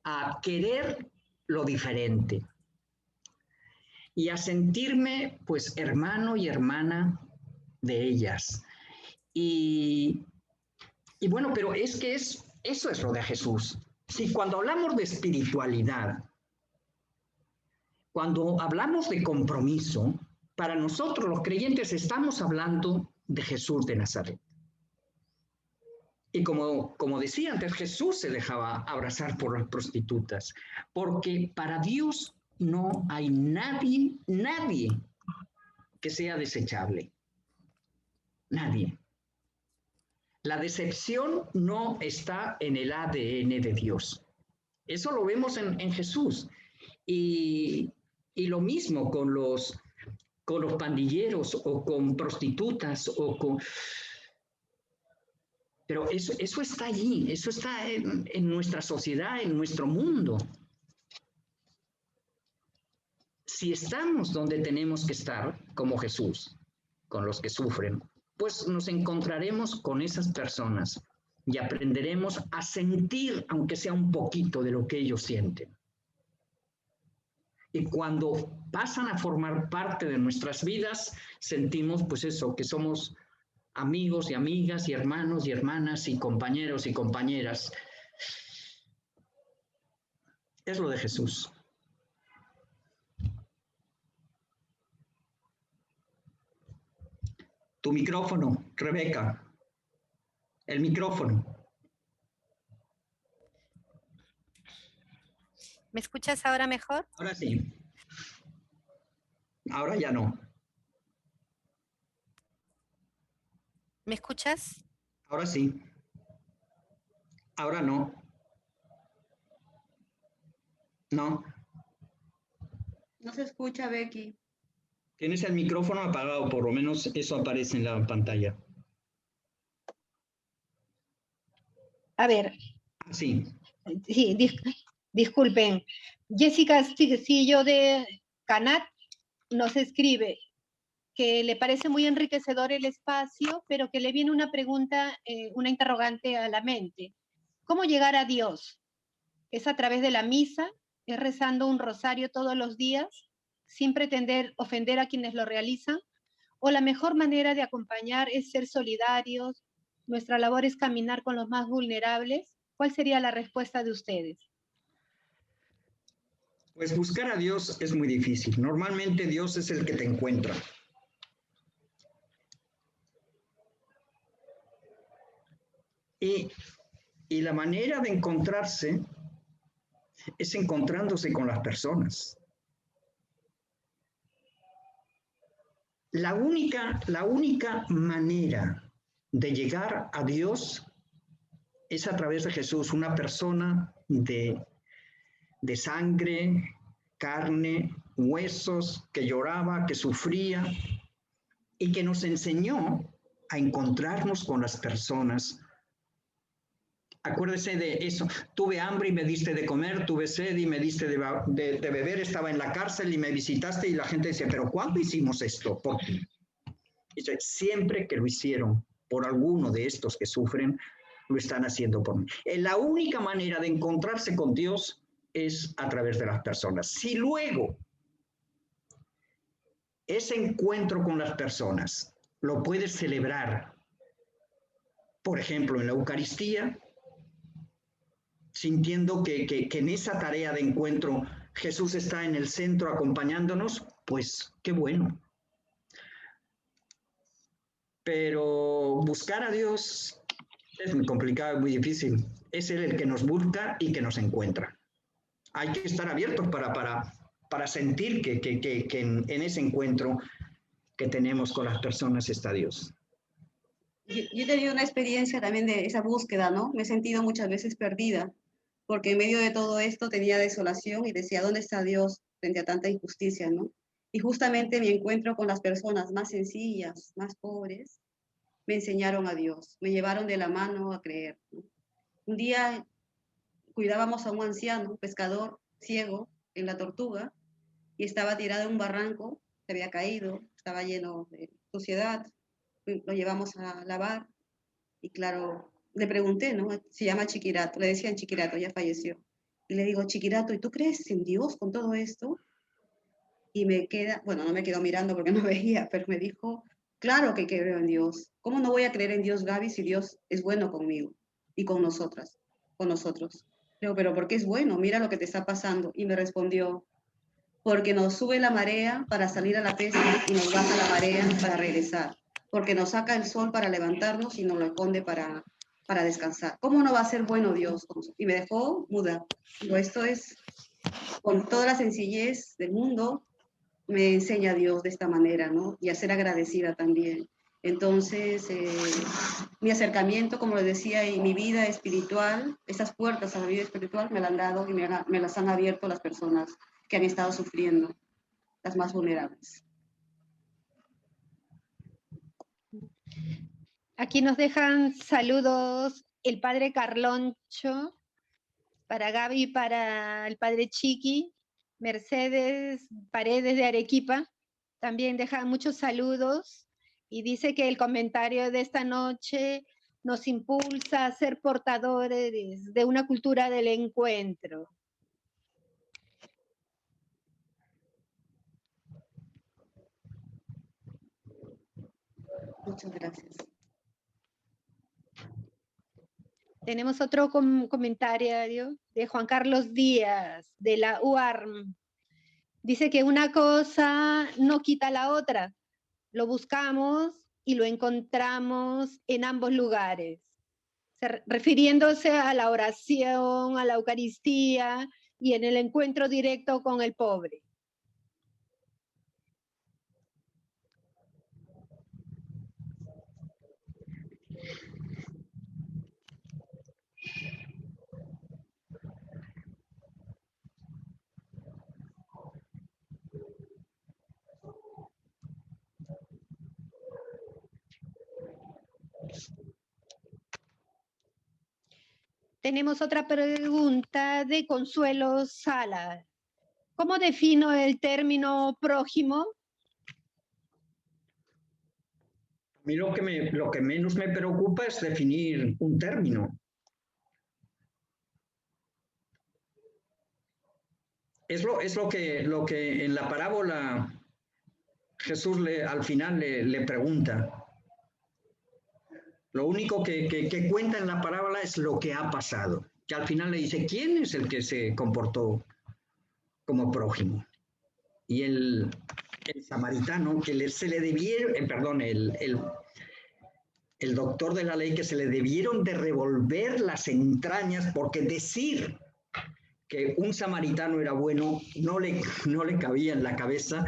[SPEAKER 2] a querer lo diferente y a sentirme pues hermano y hermana de ellas. Y bueno, pero es que eso es lo de Jesús. Si cuando hablamos de espiritualidad, cuando hablamos de compromiso, para nosotros los creyentes estamos hablando de Jesús de Nazaret. Y como decía antes, Jesús se dejaba abrazar por las prostitutas, porque para Dios no hay nadie que sea desechable. Nadie. La decepción no está en el ADN de Dios. Eso lo vemos en Jesús. Y lo mismo con los pandilleros o con prostitutas o con... Pero eso está allí, eso está en nuestra sociedad, en nuestro mundo. Si estamos donde tenemos que estar, como Jesús, con los que sufren, pues nos encontraremos con esas personas y aprenderemos a sentir, aunque sea un poquito, de lo que ellos sienten. Y cuando pasan a formar parte de nuestras vidas, sentimos pues eso, que somos amigos y amigas y hermanos y hermanas y compañeros y compañeras. Es lo de Jesús. Tu micrófono, Rebeca. El micrófono.
[SPEAKER 3] ¿Me escuchas ahora mejor?
[SPEAKER 2] Ahora sí. Ahora ya no.
[SPEAKER 3] ¿Me escuchas?
[SPEAKER 2] Ahora sí. Ahora no. No.
[SPEAKER 1] no se escucha, Becky.
[SPEAKER 2] Tienes el micrófono apagado, por lo menos eso aparece en la pantalla.
[SPEAKER 4] A ver.
[SPEAKER 2] Sí.
[SPEAKER 4] Sí, disculpen. Jessica Castillo de Canat nos escribe que le parece muy enriquecedor el espacio, pero que le viene una pregunta, una interrogante a la mente. ¿Cómo llegar a Dios? ¿Es a través de la misa? ¿Es rezando un rosario todos los días? sin pretender ofender a quienes lo realizan? ¿O la mejor manera de acompañar es ser solidarios? ¿Nuestra labor es caminar con los más vulnerables? ¿Cuál sería la respuesta de ustedes?
[SPEAKER 2] Pues buscar a Dios es muy difícil. Normalmente Dios es el que te encuentra. Y la manera de encontrarse es encontrándose con las personas. La única manera de llegar a Dios es a través de Jesús, una persona de sangre, carne, huesos, que lloraba, que sufría y que nos enseñó a encontrarnos con las personas. Acuérdese de eso, tuve hambre y me diste de comer, tuve sed y me diste de beber, estaba en la cárcel y me visitaste, y la gente dice, pero ¿cuándo hicimos esto por ti? Y dice, siempre que lo hicieron por alguno de estos que sufren, lo están haciendo por mí. La única manera de encontrarse con Dios es a través de las personas. Si luego ese encuentro con las personas lo puedes celebrar, por ejemplo, en la Eucaristía, sintiendo que en esa tarea de encuentro Jesús está en el centro acompañándonos, pues qué bueno. Pero buscar a Dios es muy complicado, muy difícil. Es Él el que nos busca y que nos encuentra. Hay que estar abiertos para sentir que en ese encuentro que tenemos con las personas está Dios.
[SPEAKER 1] Yo he tenido una experiencia también de esa búsqueda, ¿no? Me he sentido muchas veces perdida, porque en medio de todo esto tenía desolación y decía, ¿dónde está Dios frente a tanta injusticia, ¿no? Y justamente mi encuentro con las personas más sencillas, más pobres, me enseñaron a Dios, me llevaron de la mano a creer, ¿no? Un día cuidábamos a un anciano, un pescador ciego, en la Tortuga, y estaba tirado en un barranco, se había caído, estaba lleno de suciedad, lo llevamos a lavar, y claro, le pregunté, ¿no? Se llama Chiquirato, le decían Chiquirato, ya falleció. Y le digo, Chiquirato, ¿y tú crees en Dios con todo esto? Y me queda, bueno, no me quedó mirando porque no veía, pero me dijo, claro que creo en Dios. ¿Cómo no voy a creer en Dios, Gaby, si Dios es bueno conmigo y con nosotras, con nosotros? Le digo, pero ¿por qué es bueno? Mira lo que te está pasando. Y me respondió, porque nos sube la marea para salir a la pesca y nos baja la marea para regresar, porque nos saca el sol para levantarnos y nos lo esconde para descansar. ¿Cómo no va a ser bueno Dios? Y me dejó muda. Digo, esto es, con toda la sencillez del mundo, me enseña Dios de esta manera, ¿no? Y a ser agradecida también. Entonces, mi acercamiento, como les decía, y mi vida espiritual, esas puertas a la vida espiritual me las han dado y me las han abierto las personas que han estado sufriendo, las más vulnerables.
[SPEAKER 4] Aquí nos dejan saludos el padre Carloncho, para Gaby y para el padre Chiqui. Mercedes Paredes de Arequipa también deja muchos saludos y dice que el comentario de esta noche nos impulsa a ser portadores de una cultura del encuentro.
[SPEAKER 1] Muchas gracias.
[SPEAKER 4] Tenemos otro comentario de Juan Carlos Díaz, de la UARM. Dice que una cosa no quita la otra. Lo buscamos y lo encontramos en ambos lugares. Refiriéndose a la oración, a la Eucaristía y en el encuentro directo con el pobre. Tenemos otra pregunta de Consuelo Sala. ¿Cómo defino el término prójimo?
[SPEAKER 2] A mí lo que menos me preocupa es definir un término. Es lo que en la parábola Jesús al final le pregunta. Lo único que cuenta en la parábola es lo que ha pasado. Que al final le dice, ¿quién es el que se comportó como prójimo? Y el samaritano, que se le debieron, perdón, el doctor de la ley, que se le debieron de revolver las entrañas, porque decir que un samaritano era bueno no le cabía en la cabeza,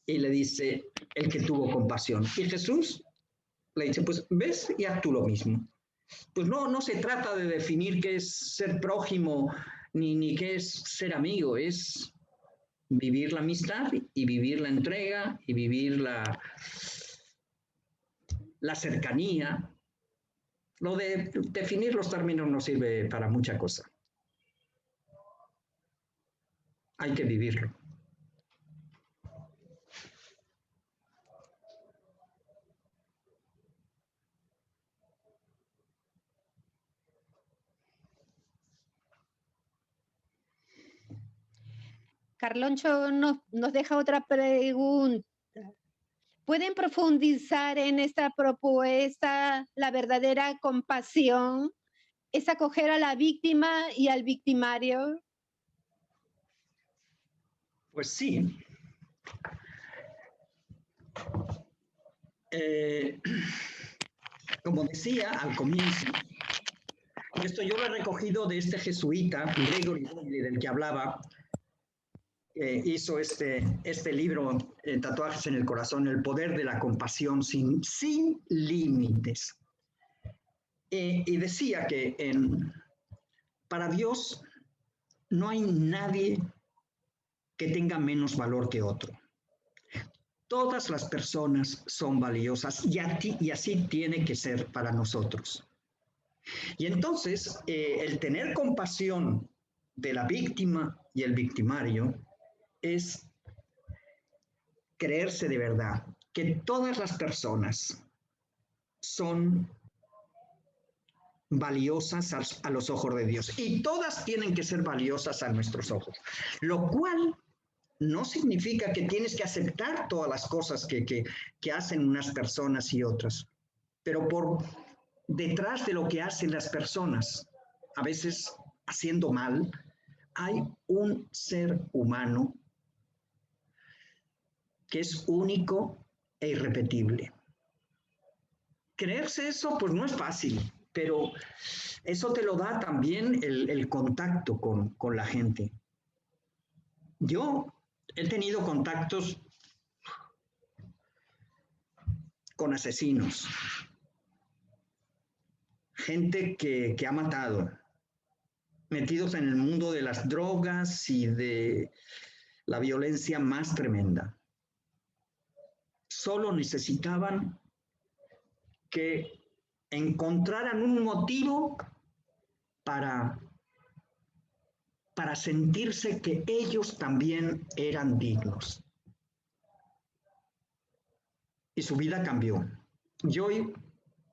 [SPEAKER 2] y le dice, el que tuvo compasión. Y Jesús le dice, pues ves y haz tú lo mismo. Pues no se trata de definir qué es ser prójimo, ni qué es ser amigo, es vivir la amistad y vivir la entrega y vivir la cercanía. Lo de definir los términos no sirve para mucha cosa. Hay que vivirlo.
[SPEAKER 4] Carloncho nos deja otra pregunta. ¿Pueden profundizar en esta propuesta? La verdadera compasión es acoger a la víctima y al victimario.
[SPEAKER 2] Pues sí. Como decía al comienzo, esto yo lo he recogido de este jesuita, Gregory Boyle, del que hablaba, hizo este libro, Tatuajes en el Corazón, El poder de la compasión sin límites. Y decía que para Dios no hay nadie que tenga menos valor que otro. Todas las personas son valiosas y así tiene que ser para nosotros. Y entonces, el tener compasión de la víctima y el victimario es creerse de verdad que todas las personas son valiosas a los ojos de Dios y todas tienen que ser valiosas a nuestros ojos, lo cual no significa que tienes que aceptar todas las cosas que hacen unas personas y otras, pero por detrás de lo que hacen las personas, a veces haciendo mal, hay un ser humano que es único e irrepetible. Creerse eso, pues no es fácil, pero eso te lo da también el contacto con la gente. Yo he tenido contactos con asesinos, gente que ha matado, metidos en el mundo de las drogas y de la violencia más tremenda. Solo necesitaban que encontraran un motivo para sentirse que ellos también eran dignos. Y su vida cambió. Y hoy,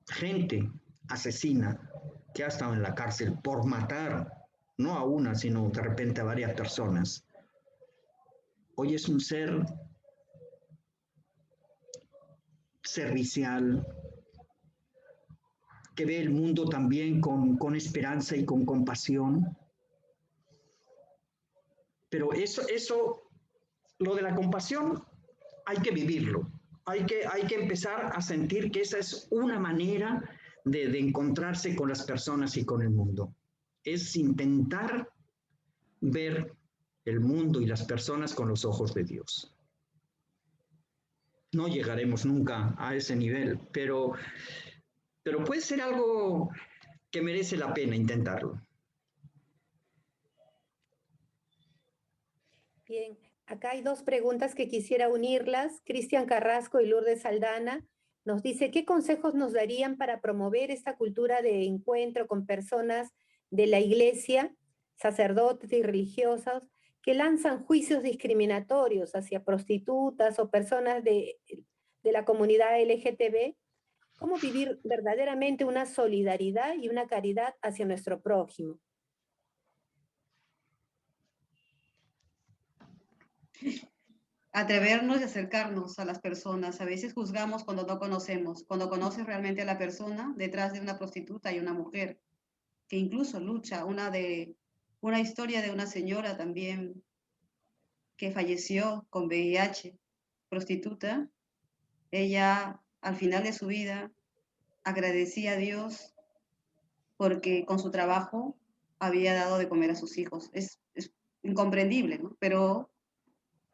[SPEAKER 2] gente asesina que ha estado en la cárcel por matar, no a una, sino de repente a varias personas, hoy es un ser servicial, que ve el mundo también con esperanza y con compasión. Pero eso, lo de la compasión, hay que vivirlo. Hay que empezar a sentir que esa es una manera de encontrarse con las personas y con el mundo. Es intentar ver el mundo y las personas con los ojos de Dios. No llegaremos nunca a ese nivel, pero puede ser algo que merece la pena intentarlo.
[SPEAKER 3] Bien, acá hay dos preguntas que quisiera unirlas. Cristian Carrasco y Lourdes Aldana nos dice, ¿qué consejos nos darían para promover esta cultura de encuentro con personas de la iglesia, sacerdotes y religiosos, que lanzan juicios discriminatorios hacia prostitutas o personas de la comunidad LGTB? ¿Cómo vivir verdaderamente una solidaridad y una caridad hacia nuestro prójimo?
[SPEAKER 1] Atrevernos y acercarnos a las personas. A veces juzgamos cuando no conocemos. Cuando conoces realmente a la persona, detrás de una prostituta hay una mujer que incluso lucha. Una historia de una señora también que falleció con VIH, prostituta. Ella, al final de su vida, agradecía a Dios porque con su trabajo había dado de comer a sus hijos. Es incomprendible, ¿no? Pero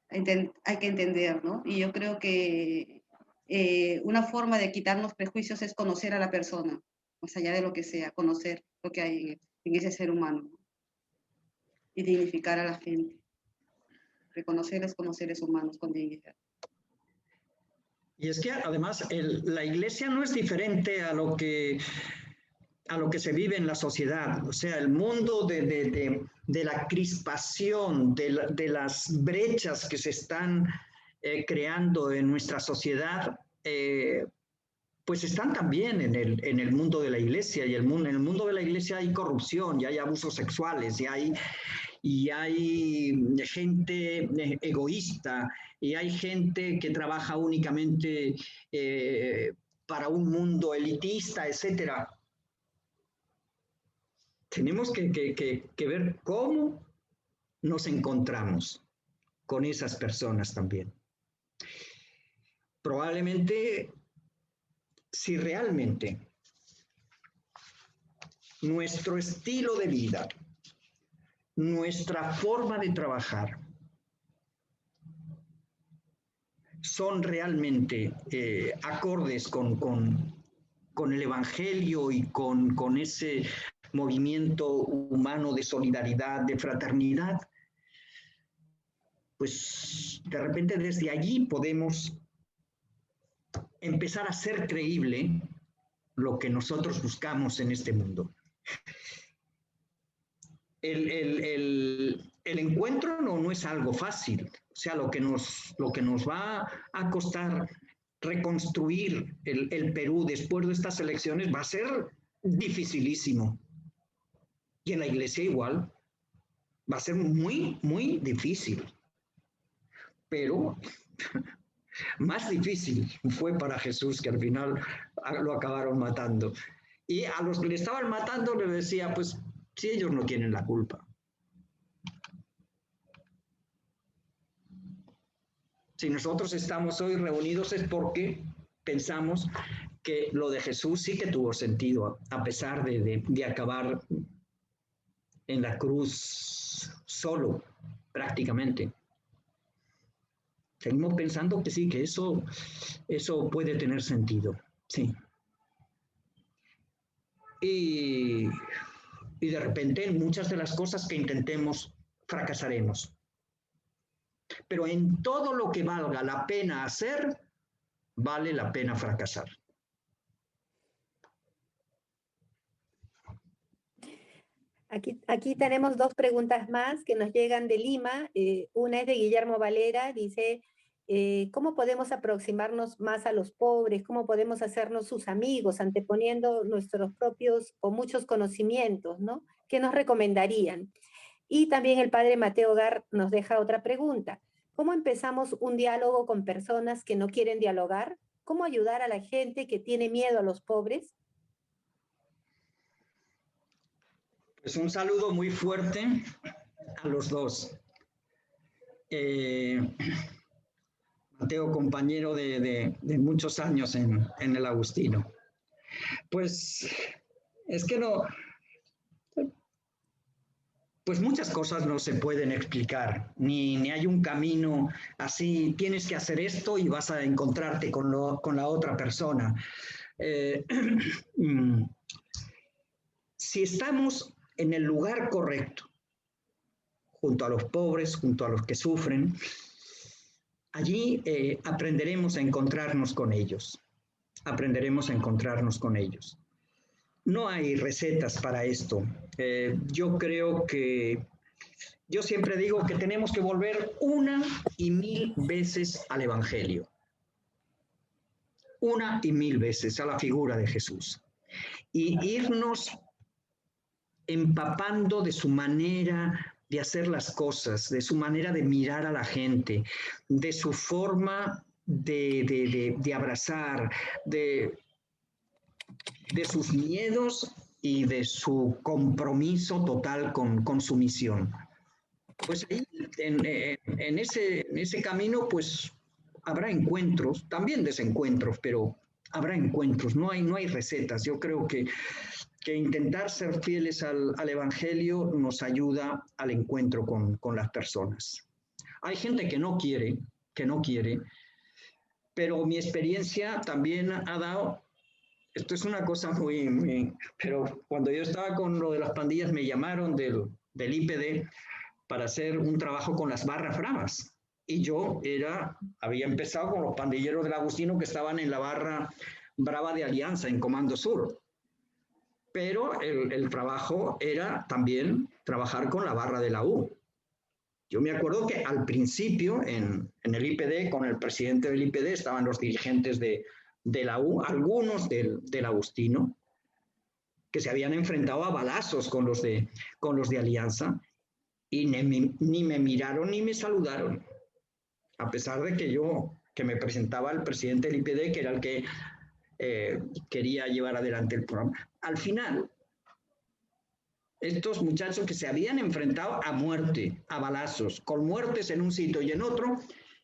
[SPEAKER 1] hay que entender, ¿no? Y yo creo que una forma de quitarnos prejuicios es conocer a la persona, más allá de lo que sea, conocer lo que hay en ese ser humano, ¿no? Y dignificar a la gente. Reconocerles como seres humanos con dignidad.
[SPEAKER 2] Y es que además la iglesia no es diferente a lo que se vive en la sociedad. O sea, el mundo de la crispación, de las brechas que se están creando en nuestra sociedad, pues están también en el mundo de la iglesia. Y en el mundo de la iglesia hay corrupción, y hay abusos sexuales, y hay gente egoísta, y hay gente que trabaja únicamente para un mundo elitista, etcétera. Tenemos que ver cómo nos encontramos con esas personas también. Probablemente, si realmente nuestro estilo de vida, nuestra forma de trabajar, son realmente acordes con el Evangelio y con ese movimiento humano de solidaridad, de fraternidad, pues de repente desde allí podemos empezar a ser creíble lo que nosotros buscamos en este mundo. El encuentro no es algo fácil. O sea, lo que nos va a costar reconstruir el Perú después de estas elecciones va a ser dificilísimo. Y en la iglesia igual. Va a ser muy, muy difícil. Pero más difícil fue para Jesús, que al final lo acabaron matando. Y a los que le estaban matando les decía, pues, si ellos no tienen la culpa. Si nosotros estamos hoy reunidos es porque pensamos que lo de Jesús sí que tuvo sentido, a pesar de acabar en la cruz solo, prácticamente. Seguimos pensando que sí, que eso puede tener sentido, sí. Y de repente en muchas de las cosas que intentemos fracasaremos. Pero en todo lo que valga la pena hacer, vale la pena fracasar.
[SPEAKER 4] Aquí tenemos dos preguntas más que nos llegan de Lima. Una es de Guillermo Valera, dice, ¿cómo podemos aproximarnos más a los pobres? ¿Cómo podemos hacernos sus amigos anteponiendo nuestros propios o muchos conocimientos, ¿no? ¿Qué nos recomendarían? Y también el padre Mateo Gar nos deja otra pregunta. ¿Cómo empezamos un diálogo con personas que no quieren dialogar? ¿Cómo ayudar a la gente que tiene miedo a los pobres?
[SPEAKER 2] Pues un saludo muy fuerte a los dos. Mateo, compañero de muchos años en el Agustino. Pues es que no, pues muchas cosas no se pueden explicar, ni hay un camino así, tienes que hacer esto y vas a encontrarte con la otra persona. Si estamos en el lugar correcto, junto a los pobres, junto a los que sufren, allí aprenderemos a encontrarnos con ellos. Aprenderemos a encontrarnos con ellos. No hay recetas para esto. Yo creo que, yo siempre digo que tenemos que volver 1,000 veces al Evangelio. 1,000 veces a la figura de Jesús. Y irnos empapando de su manera de hacer las cosas, de su manera de mirar a la gente, de su forma de abrazar, de sus miedos y de su compromiso total con su misión. Pues ahí, en ese camino, pues habrá encuentros, también desencuentros, pero habrá encuentros, no hay recetas. Yo creo que intentar ser fieles al Evangelio nos ayuda al encuentro con las personas. Hay gente que no quiere, pero mi experiencia también ha dado, esto es una cosa pero cuando yo estaba con lo de las pandillas me llamaron del IPD para hacer un trabajo con las barras bravas. Y yo había empezado con los pandilleros del Agustino que estaban en la barra brava de Alianza, en Comando Sur. Pero el trabajo era también trabajar con la barra de la U. Yo me acuerdo que al principio, en el IPD, con el presidente del IPD, estaban los dirigentes de la U, algunos del Agustino, que se habían enfrentado a balazos con los de Alianza, y ni me miraron ni me saludaron, a pesar de que me presentaba el presidente del IPD, que era el que quería llevar adelante el programa. Al final, estos muchachos que se habían enfrentado a muerte, a balazos, con muertes en un sitio y en otro,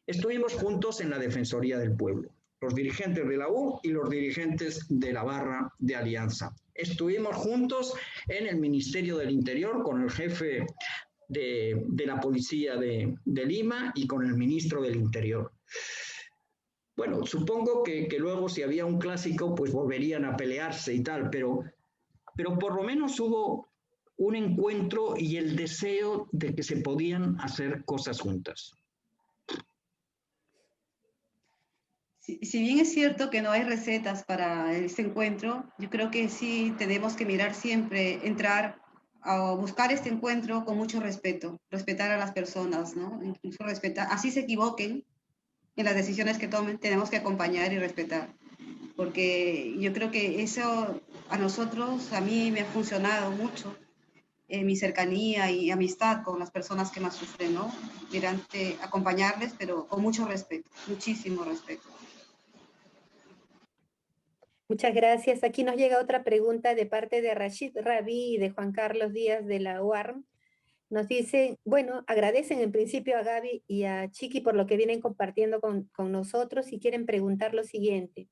[SPEAKER 2] estuvimos juntos en la Defensoría del Pueblo, los dirigentes de la U y los dirigentes de la barra de Alianza. Estuvimos juntos en el Ministerio del Interior con el jefe de la policía de Lima y con el ministro del Interior. Bueno, supongo que luego si había un clásico, pues volverían a pelearse y tal, pero por lo menos hubo un encuentro y el deseo de que se podían hacer cosas juntas.
[SPEAKER 1] Si bien es cierto que no hay recetas para este encuentro, yo creo que sí tenemos que mirar siempre, entrar a buscar este encuentro con mucho respeto, respetar a las personas, ¿no? Incluso respetar, así se equivoquen en las decisiones que tomen, tenemos que acompañar y respetar, porque yo creo que eso a nosotros, a mí me ha funcionado mucho en mi cercanía y amistad con las personas que más sufren, ¿no? Acompañarles, pero con mucho respeto, muchísimo respeto.
[SPEAKER 4] Muchas gracias. Aquí nos llega otra pregunta de parte de Rashid Rabi y de Juan Carlos Díaz de la UARM. Nos dice, bueno, agradecen en principio a Gaby y a Chiqui por lo que vienen compartiendo con nosotros y quieren preguntar lo siguiente.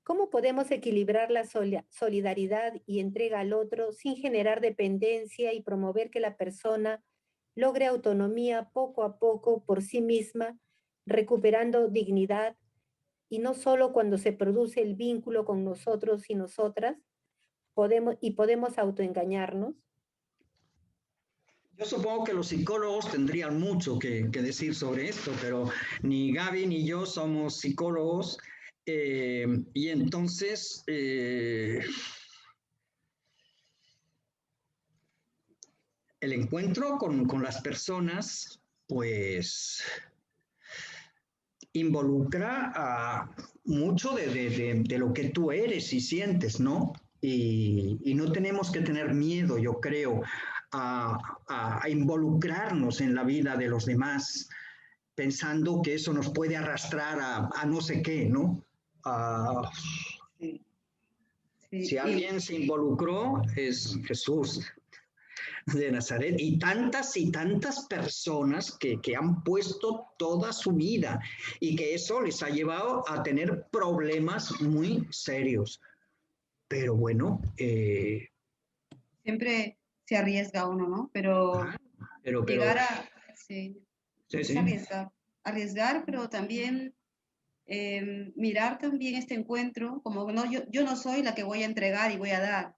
[SPEAKER 4] ¿Cómo podemos equilibrar la solidaridad y entrega al otro sin generar dependencia y promover que la persona logre autonomía poco a poco por sí misma, recuperando dignidad, y no solo cuando se produce el vínculo con nosotros y nosotras, podemos autoengañarnos?
[SPEAKER 2] Yo supongo que los psicólogos tendrían mucho que decir sobre esto, pero ni Gaby ni yo somos psicólogos, y entonces el encuentro con las personas, pues involucra a mucho de lo que tú eres y sientes, ¿no? Y no tenemos que tener miedo, yo creo, a involucrarnos en la vida de los demás, pensando que eso nos puede arrastrar a no sé qué, ¿no?
[SPEAKER 1] Sí. Sí.
[SPEAKER 2] Si alguien se involucró, es Jesús de Nazaret y tantas personas que han puesto toda su vida y que eso les ha llevado a tener problemas muy serios. Pero bueno,
[SPEAKER 1] siempre se arriesga uno, ¿no? Pero llegar a... Sí, es arriesgar, pero también mirar también este encuentro, como no, yo no soy la que voy a entregar y voy a dar,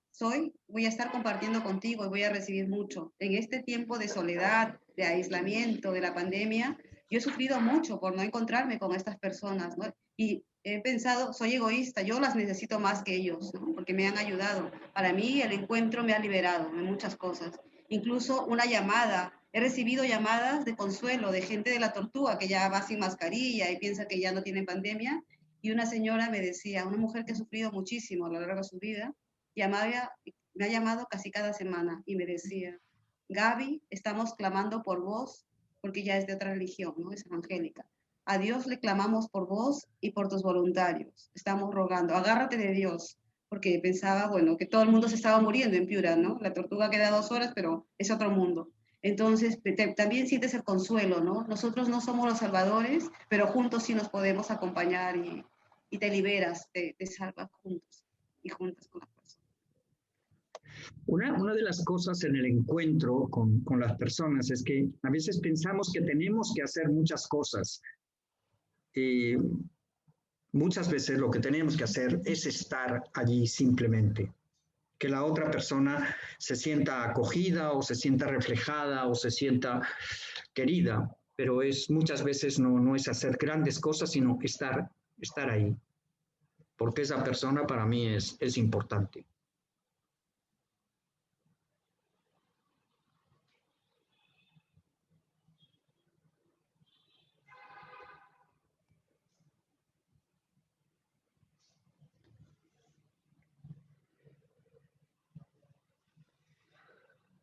[SPEAKER 1] voy a estar compartiendo contigo y voy a recibir mucho. En este tiempo de soledad, de aislamiento, de la pandemia, yo he sufrido mucho por no encontrarme con estas personas, ¿no? Y he pensado, soy egoísta, yo las necesito más que ellos, ¿no? Porque me han ayudado. Para mí el encuentro me ha liberado de muchas cosas. Incluso una llamada, he recibido llamadas de consuelo de gente de la Tortuga que ya va sin mascarilla y piensa que ya no tiene pandemia. Y una señora me decía, una mujer que ha sufrido muchísimo a lo largo de su vida, me ha llamado casi cada semana y me decía, Gaby, estamos clamando por vos, porque ya es de otra religión, ¿no? Es evangélica. A Dios le clamamos por vos y por tus voluntarios. Estamos rogando, agárrate de Dios, porque pensaba, bueno, que todo el mundo se estaba muriendo en Piura, ¿no? La tortuga queda 2 horas, pero es otro mundo. Entonces, también sientes el consuelo, ¿no? Nosotros no somos los salvadores, pero juntos sí nos podemos acompañar y te liberas, te salvas juntos y juntas con las personas.
[SPEAKER 2] Una de las cosas en el encuentro con las personas es que a veces pensamos que tenemos que hacer muchas cosas. Y muchas veces lo que tenemos que hacer es estar allí simplemente. Que la otra persona se sienta acogida o se sienta reflejada o se sienta querida. Pero muchas veces no es hacer grandes cosas, sino estar ahí. Porque esa persona para mí es importante.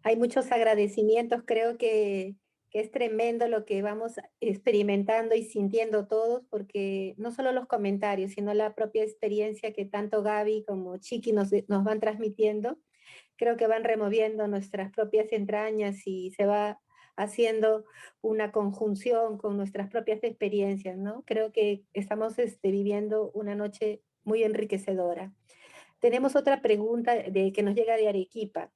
[SPEAKER 4] Hay muchos agradecimientos, creo que es tremendo lo que vamos experimentando y sintiendo todos, porque no solo los comentarios, sino la propia experiencia que tanto Gaby como Chiqui nos van transmitiendo, creo que van removiendo nuestras propias entrañas y se va haciendo una conjunción con nuestras propias experiencias, ¿no? Creo que estamos viviendo una noche muy enriquecedora. Tenemos otra pregunta que nos llega de Arequipa.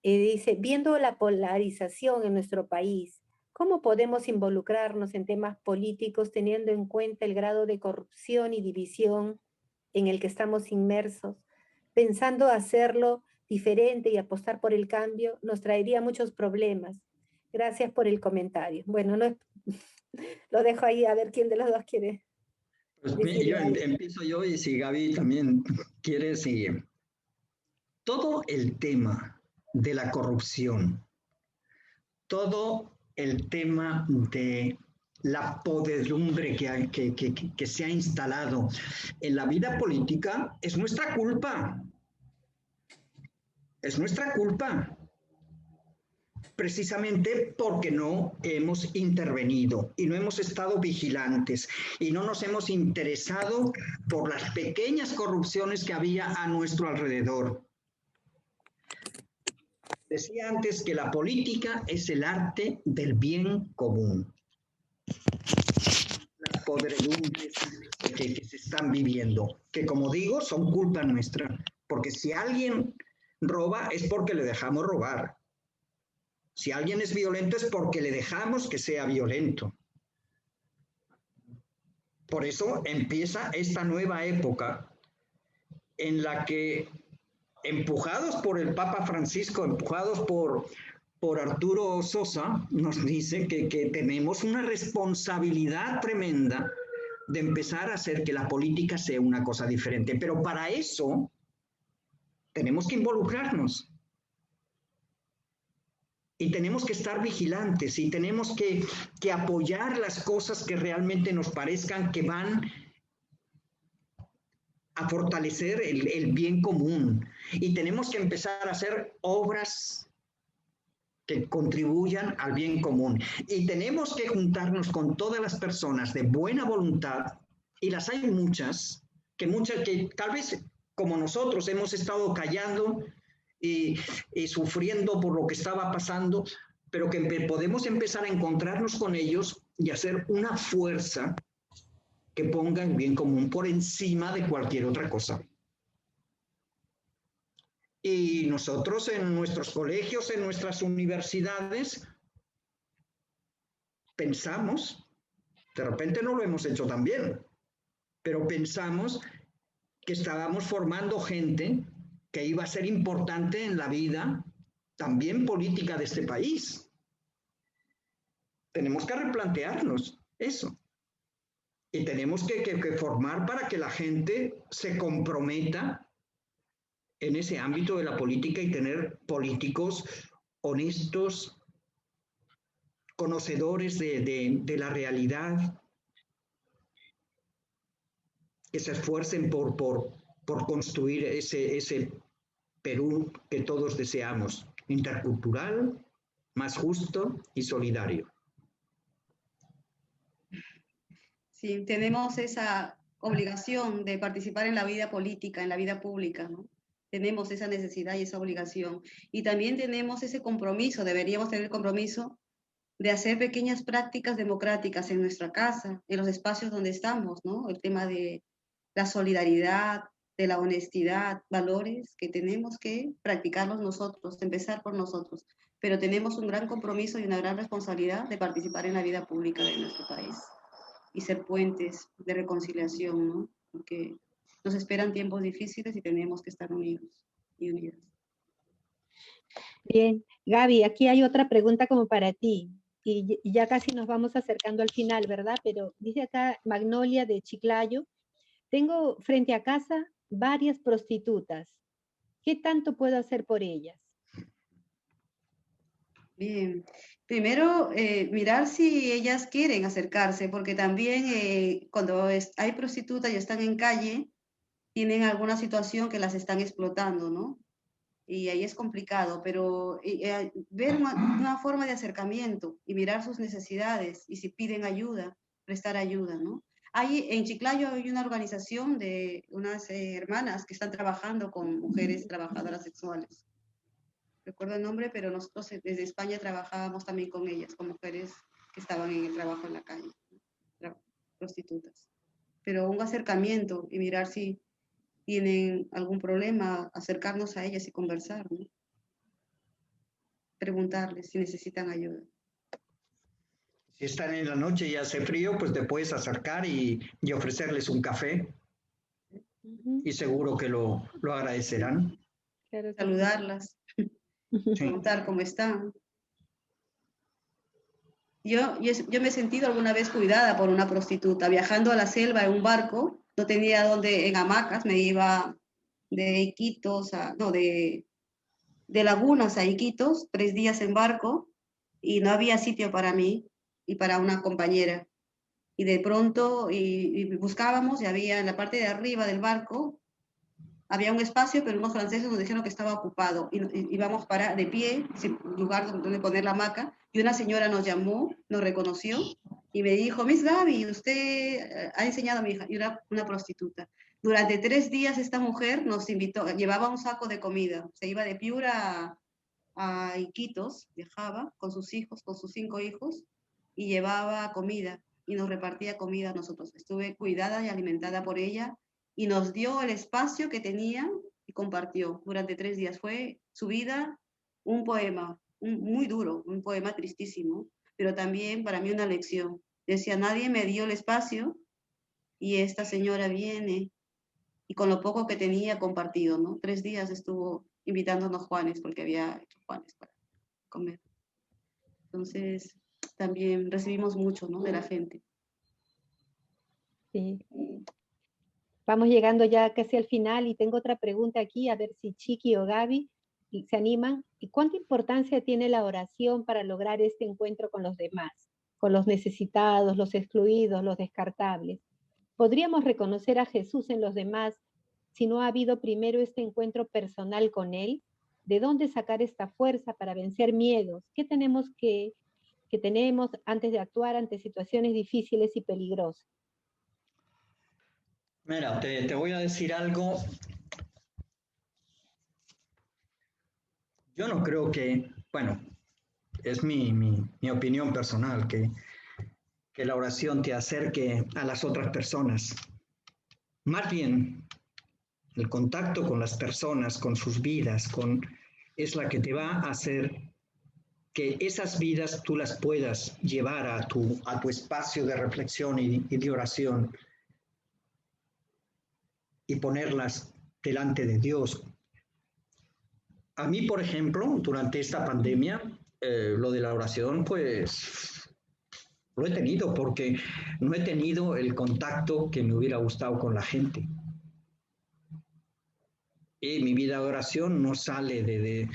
[SPEAKER 4] Dice, viendo la polarización en nuestro país, ¿cómo podemos involucrarnos en temas políticos teniendo en cuenta el grado de corrupción y división en el que estamos inmersos? Pensando hacerlo diferente y apostar por el cambio nos traería muchos problemas. Gracias por el comentario. Bueno, no es, lo dejo ahí a ver quién de los dos quiere.
[SPEAKER 2] Pues empiezo yo y si Gaby también quiere, sigue. Todo el tema de la corrupción, todo el tema de la podredumbre que se ha instalado en la vida política es nuestra culpa. Es nuestra culpa. Precisamente porque no hemos intervenido y no hemos estado vigilantes y no nos hemos interesado por las pequeñas corrupciones que había a nuestro alrededor. Decía antes que la política es el arte del bien común. Las podredumbres que se están viviendo, que como digo, son culpa nuestra, porque si alguien roba es porque le dejamos robar. Si alguien es violento es porque le dejamos que sea violento. Por eso empieza esta nueva época en la que, empujados por el Papa Francisco, empujados por Arturo Sosa, nos dice que tenemos una responsabilidad tremenda de empezar a hacer que la política sea una cosa diferente. Pero para eso tenemos que involucrarnos. Y tenemos que estar vigilantes y tenemos que apoyar las cosas que realmente nos parezcan que van a fortalecer el bien común. Y tenemos que empezar a hacer obras que contribuyan al bien común. Y tenemos que juntarnos con todas las personas de buena voluntad, y las hay muchas que tal vez como nosotros hemos estado callando y sufriendo por lo que estaba pasando, pero que podemos empezar a encontrarnos con ellos y hacer una fuerza que ponga el bien común por encima de cualquier otra cosa. Y nosotros en nuestros colegios, en nuestras universidades, pensamos, de repente no lo hemos hecho tan bien, pero pensamos que estábamos formando gente que iba a ser importante en la vida también política de este país. Tenemos que replantearnos eso. Y tenemos que formar para que la gente se comprometa en ese ámbito de la política y tener políticos honestos, conocedores de la realidad, que se esfuercen por construir ese Perú que todos deseamos, intercultural, más justo y solidario.
[SPEAKER 1] Sí, tenemos esa obligación de participar en la vida política, en la vida pública, ¿no? Tenemos esa necesidad y esa obligación. Y también tenemos ese compromiso, deberíamos tener el compromiso de hacer pequeñas prácticas democráticas en nuestra casa, en los espacios donde estamos, ¿no? El tema de la solidaridad, de la honestidad, valores que tenemos que practicarlos nosotros, empezar por nosotros. Pero tenemos un gran compromiso y una gran responsabilidad de participar en la vida pública de nuestro país y ser puentes de reconciliación, ¿no? Porque nos esperan tiempos difíciles y tenemos que estar unidos y unidas.
[SPEAKER 4] Bien, Gaby, aquí hay otra pregunta como para ti. Y ya casi nos vamos acercando al final, ¿verdad? Pero dice acá Magnolia de Chiclayo, tengo frente a casa varias prostitutas. ¿Qué tanto puedo hacer por ellas?
[SPEAKER 1] Bien, primero mirar si ellas quieren acercarse, porque también cuando hay prostitutas y están en calle, tienen alguna situación que las están explotando, ¿no? Y ahí es complicado, pero ver una forma de acercamiento y mirar sus necesidades y si piden ayuda, prestar ayuda, ¿no? En Chiclayo hay una organización de unas hermanas que están trabajando con mujeres trabajadoras sexuales. Recuerdo el nombre, pero nosotros desde España trabajábamos también con ellas, con mujeres que estaban en el trabajo en la calle, prostitutas. Pero un acercamiento y mirar si tienen algún problema, acercarnos a ellas y conversar, ¿no? Preguntarles si necesitan ayuda.
[SPEAKER 2] Si están en la noche y hace frío, pues te puedes acercar y ofrecerles un café y seguro que lo agradecerán.
[SPEAKER 4] Claro,
[SPEAKER 1] saludarlas, preguntar cómo están. Yo me he sentido alguna vez cuidada por una prostituta, viajando a la selva en un barco, no tenía dónde, en hamacas, me iba de Iquitos, de Lagunas a Iquitos, 3 días en barco, y no había sitio para mí y para una compañera. Y de pronto y buscábamos y había en la parte de arriba del barco, había un espacio, pero unos franceses nos dijeron que estaba ocupado y íbamos para de pie, sin lugar donde poner la hamaca, y una señora nos llamó, nos reconoció y me dijo, Miss Gaby, usted ha enseñado a mi hija, y era una prostituta. Durante 3 días esta mujer nos invitó, llevaba un saco de comida, se iba de Piura a Iquitos, viajaba con sus hijos, con sus 5 hijos, y llevaba comida y nos repartía comida a nosotros. Estuve cuidada y alimentada por ella y nos dio el espacio que tenía y compartió durante 3 días. Fue su vida un poema, muy duro, un poema tristísimo, pero también para mí una lección. Decía, nadie me dio el espacio y esta señora viene y con lo poco que tenía compartido, ¿no? 3 días estuvo invitándonos Juanes porque había hecho Juanes para comer. Entonces, también recibimos mucho, ¿no? De la gente.
[SPEAKER 4] Sí. Vamos llegando ya casi al final y tengo otra pregunta aquí, a ver si Chiqui o Gaby se animan. ¿Y cuánta importancia tiene la oración para lograr este encuentro con los demás, con los necesitados, los excluidos, los descartables? ¿Podríamos reconocer a Jesús en los demás si no ha habido primero este encuentro personal con Él? ¿De dónde sacar esta fuerza para vencer miedos? ¿Qué tenemos que tenemos antes de actuar ante situaciones difíciles y peligrosas?
[SPEAKER 2] Mira, te voy a decir algo. Yo no creo que, bueno, es mi opinión personal, que la oración te acerque a las otras personas. Más bien, el contacto con las personas, con sus vidas, es la que te va a hacer que esas vidas tú las puedas llevar a tu espacio de reflexión y de oración y ponerlas delante de Dios. A mí, por ejemplo, durante esta pandemia, lo de la oración, pues lo he tenido porque no he tenido el contacto que me hubiera gustado con la gente. Y mi vida de oración no sale de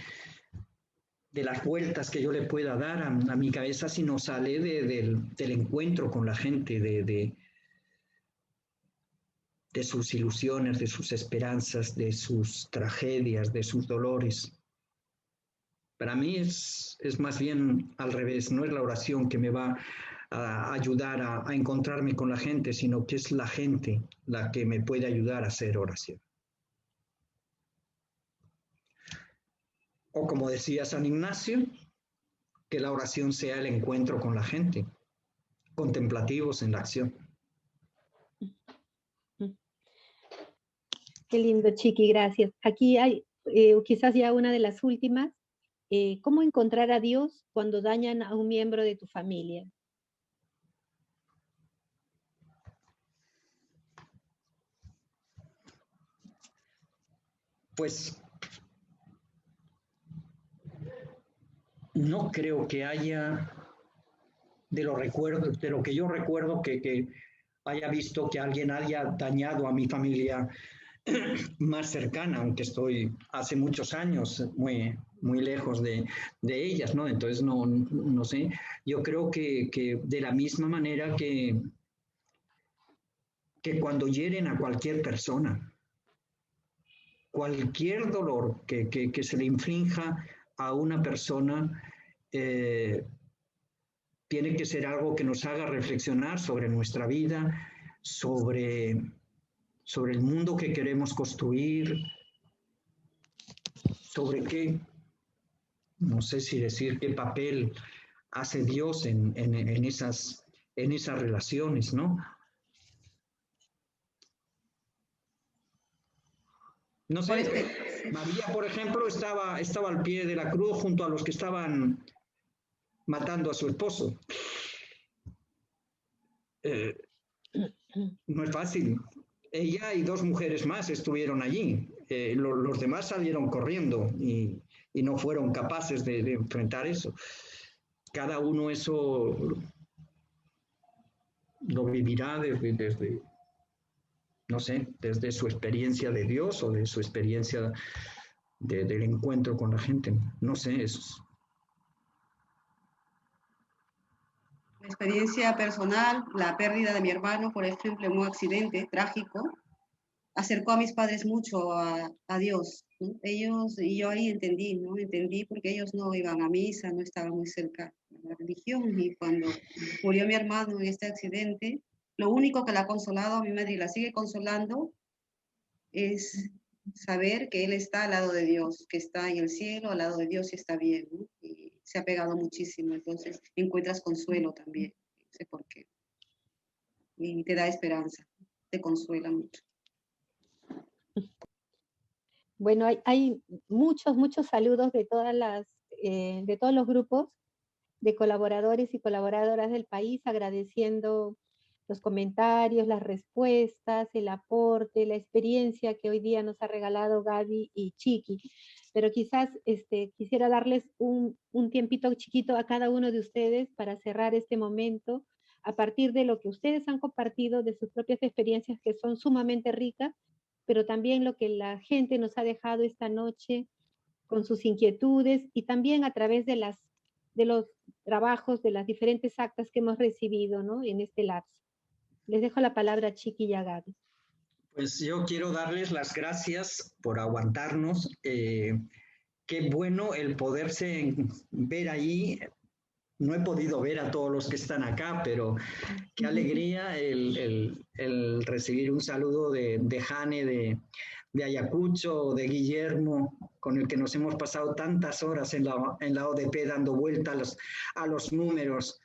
[SPEAKER 2] las vueltas que yo le pueda dar a mi cabeza, sino sale del encuentro con la gente, de sus ilusiones, de sus esperanzas, de sus tragedias, de sus dolores. Para mí es más bien al revés, no es la oración que me va a ayudar a encontrarme con la gente, sino que es la gente la que me puede ayudar a hacer oración. O como decía San Ignacio, que la oración sea el encuentro con la gente, contemplativos en la acción.
[SPEAKER 4] Qué lindo, Chiqui, gracias. Aquí hay quizás ya una de las últimas. ¿Cómo encontrar a Dios cuando dañan a un miembro de tu familia?
[SPEAKER 2] Pues no creo que haya, de lo que yo recuerdo, que haya visto que alguien haya dañado a mi familia más cercana, aunque estoy hace muchos años muy lejos de ellas, ¿no? Entonces, no sé, yo creo que de la misma manera que cuando hieren a cualquier persona, cualquier dolor que se le inflinja a una persona, tiene que ser algo que nos haga reflexionar sobre nuestra vida, sobre el mundo que queremos construir, sobre qué, no sé si decir qué papel hace Dios en esas relaciones, ¿no? No sé, María, por ejemplo, estaba al pie de la cruz junto a los que estaban matando a su esposo. No es fácil. Ella y 2 mujeres más estuvieron allí. Los demás salieron corriendo y no fueron capaces de enfrentar eso. Cada uno eso lo vivirá desde, no sé, desde su experiencia de Dios o de su experiencia del encuentro con la gente. No sé, eso.
[SPEAKER 1] Mi experiencia personal, la pérdida de mi hermano, por ejemplo, en un accidente trágico, acercó a mis padres mucho a Dios, ¿no? Ellos, y yo ahí entendí, ¿no? Entendí porque ellos no iban a misa, no estaban muy cerca de la religión, y cuando murió mi hermano en este accidente, lo único que la ha consolado a mi madre y la sigue consolando es saber que él está al lado de Dios, que está en el cielo, al lado de Dios y está bien, ¿no? Y se ha pegado muchísimo, entonces encuentras consuelo también, no sé por qué. Y te da esperanza, te consuela mucho.
[SPEAKER 4] Bueno, hay muchos saludos de de todos los grupos de colaboradores y colaboradoras del país, agradeciendo los comentarios, las respuestas, el aporte, la experiencia que hoy día nos ha regalado Gaby y Chiqui. Pero quizás quisiera darles un tiempito chiquito a cada uno de ustedes para cerrar este momento, a partir de lo que ustedes han compartido, de sus propias experiencias que son sumamente ricas, pero también lo que la gente nos ha dejado esta noche con sus inquietudes y también a través de los trabajos, de las diferentes actas que hemos recibido, ¿no? En este lapso. Les dejo la palabra a Chiqui y a Gaby.
[SPEAKER 2] Pues yo quiero darles las gracias por aguantarnos. Qué bueno el poderse ver allí. No he podido ver a todos los que están acá, pero qué alegría el recibir un saludo de Jane, de Ayacucho, de Guillermo, con el que nos hemos pasado tantas horas en la ODP dando vuelta a los números,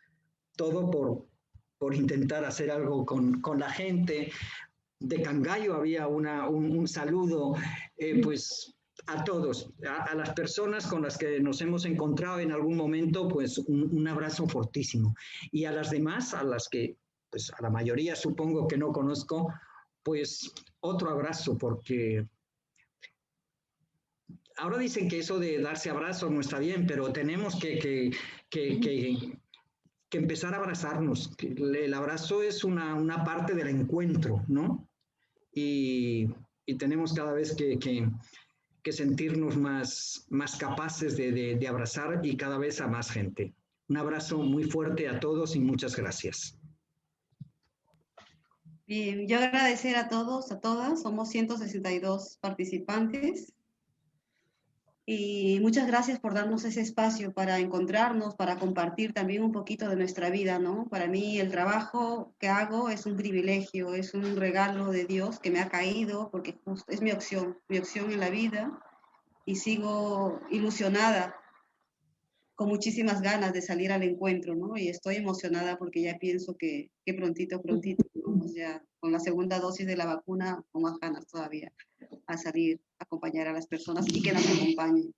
[SPEAKER 2] todo por intentar hacer algo con la gente. De Cangallo había un saludo, pues a todos, a las personas con las que nos hemos encontrado en algún momento, pues un abrazo fortísimo. Y a las demás, a las que, pues a la mayoría supongo que no conozco, pues otro abrazo, porque ahora dicen que eso de darse abrazos no está bien, pero tenemos que empezar a abrazarnos. El abrazo es una parte del encuentro, ¿no? Y tenemos cada vez que sentirnos más capaces de abrazar y cada vez a más gente. Un abrazo muy fuerte a todos y muchas gracias.
[SPEAKER 1] Bien, yo agradecer a todos, a todas, somos 162 participantes. Y muchas gracias por darnos ese espacio para encontrarnos, para compartir también un poquito de nuestra vida, ¿no? Para mí el trabajo que hago es un privilegio, es un regalo de Dios que me ha caído porque justo es mi opción en la vida y sigo ilusionada, con muchísimas ganas de salir al encuentro, ¿no? Y estoy emocionada porque ya pienso que prontito, vamos ya con la segunda dosis de la vacuna, con más ganas todavía a salir, a acompañar a las personas y que nos acompañen.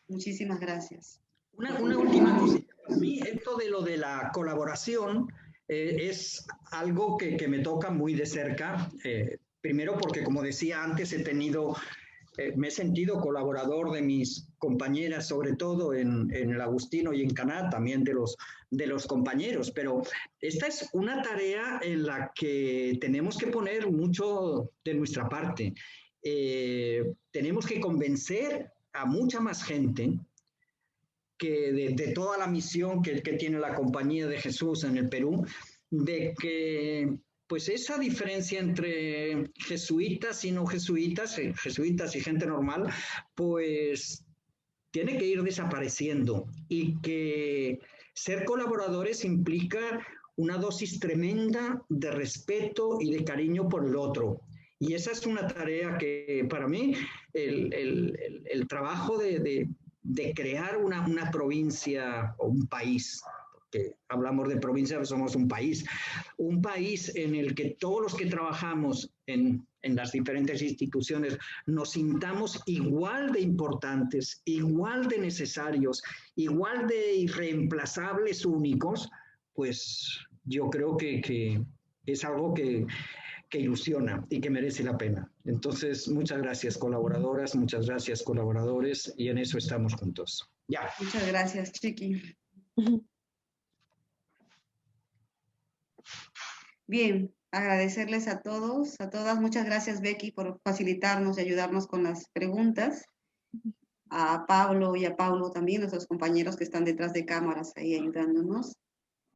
[SPEAKER 1] Muchísimas gracias.
[SPEAKER 2] Una última cosita. A mí esto de lo de la colaboración es algo que me toca muy de cerca. Primero porque, como decía antes, me he sentido colaborador de mis compañeras, sobre todo en el Agustino y en Canat, también de los compañeros, pero esta es una tarea en la que tenemos que poner mucho de nuestra parte. Tenemos que convencer a mucha más gente que de toda la misión que tiene la Compañía de Jesús en el Perú, de que pues esa diferencia entre jesuitas y no jesuitas, jesuitas y gente normal, pues tiene que ir desapareciendo y que ser colaboradores implica una dosis tremenda de respeto y de cariño por el otro. Y esa es una tarea que para mí el trabajo de crear una provincia o un país, que hablamos de provincia, pero somos un país en el que todos los que trabajamos en las diferentes instituciones nos sintamos igual de importantes, igual de necesarios, igual de irreemplazables, únicos, pues yo creo que es algo que ilusiona y que merece la pena. Entonces, muchas gracias colaboradoras, muchas gracias colaboradores, y en eso estamos juntos. Ya.
[SPEAKER 1] Muchas gracias, Chiqui. Bien, agradecerles a todos, a todas. Muchas gracias, Becky, por facilitarnos y ayudarnos con las preguntas. A Pablo y a Paulo también, nuestros compañeros que están detrás de cámaras ahí ayudándonos.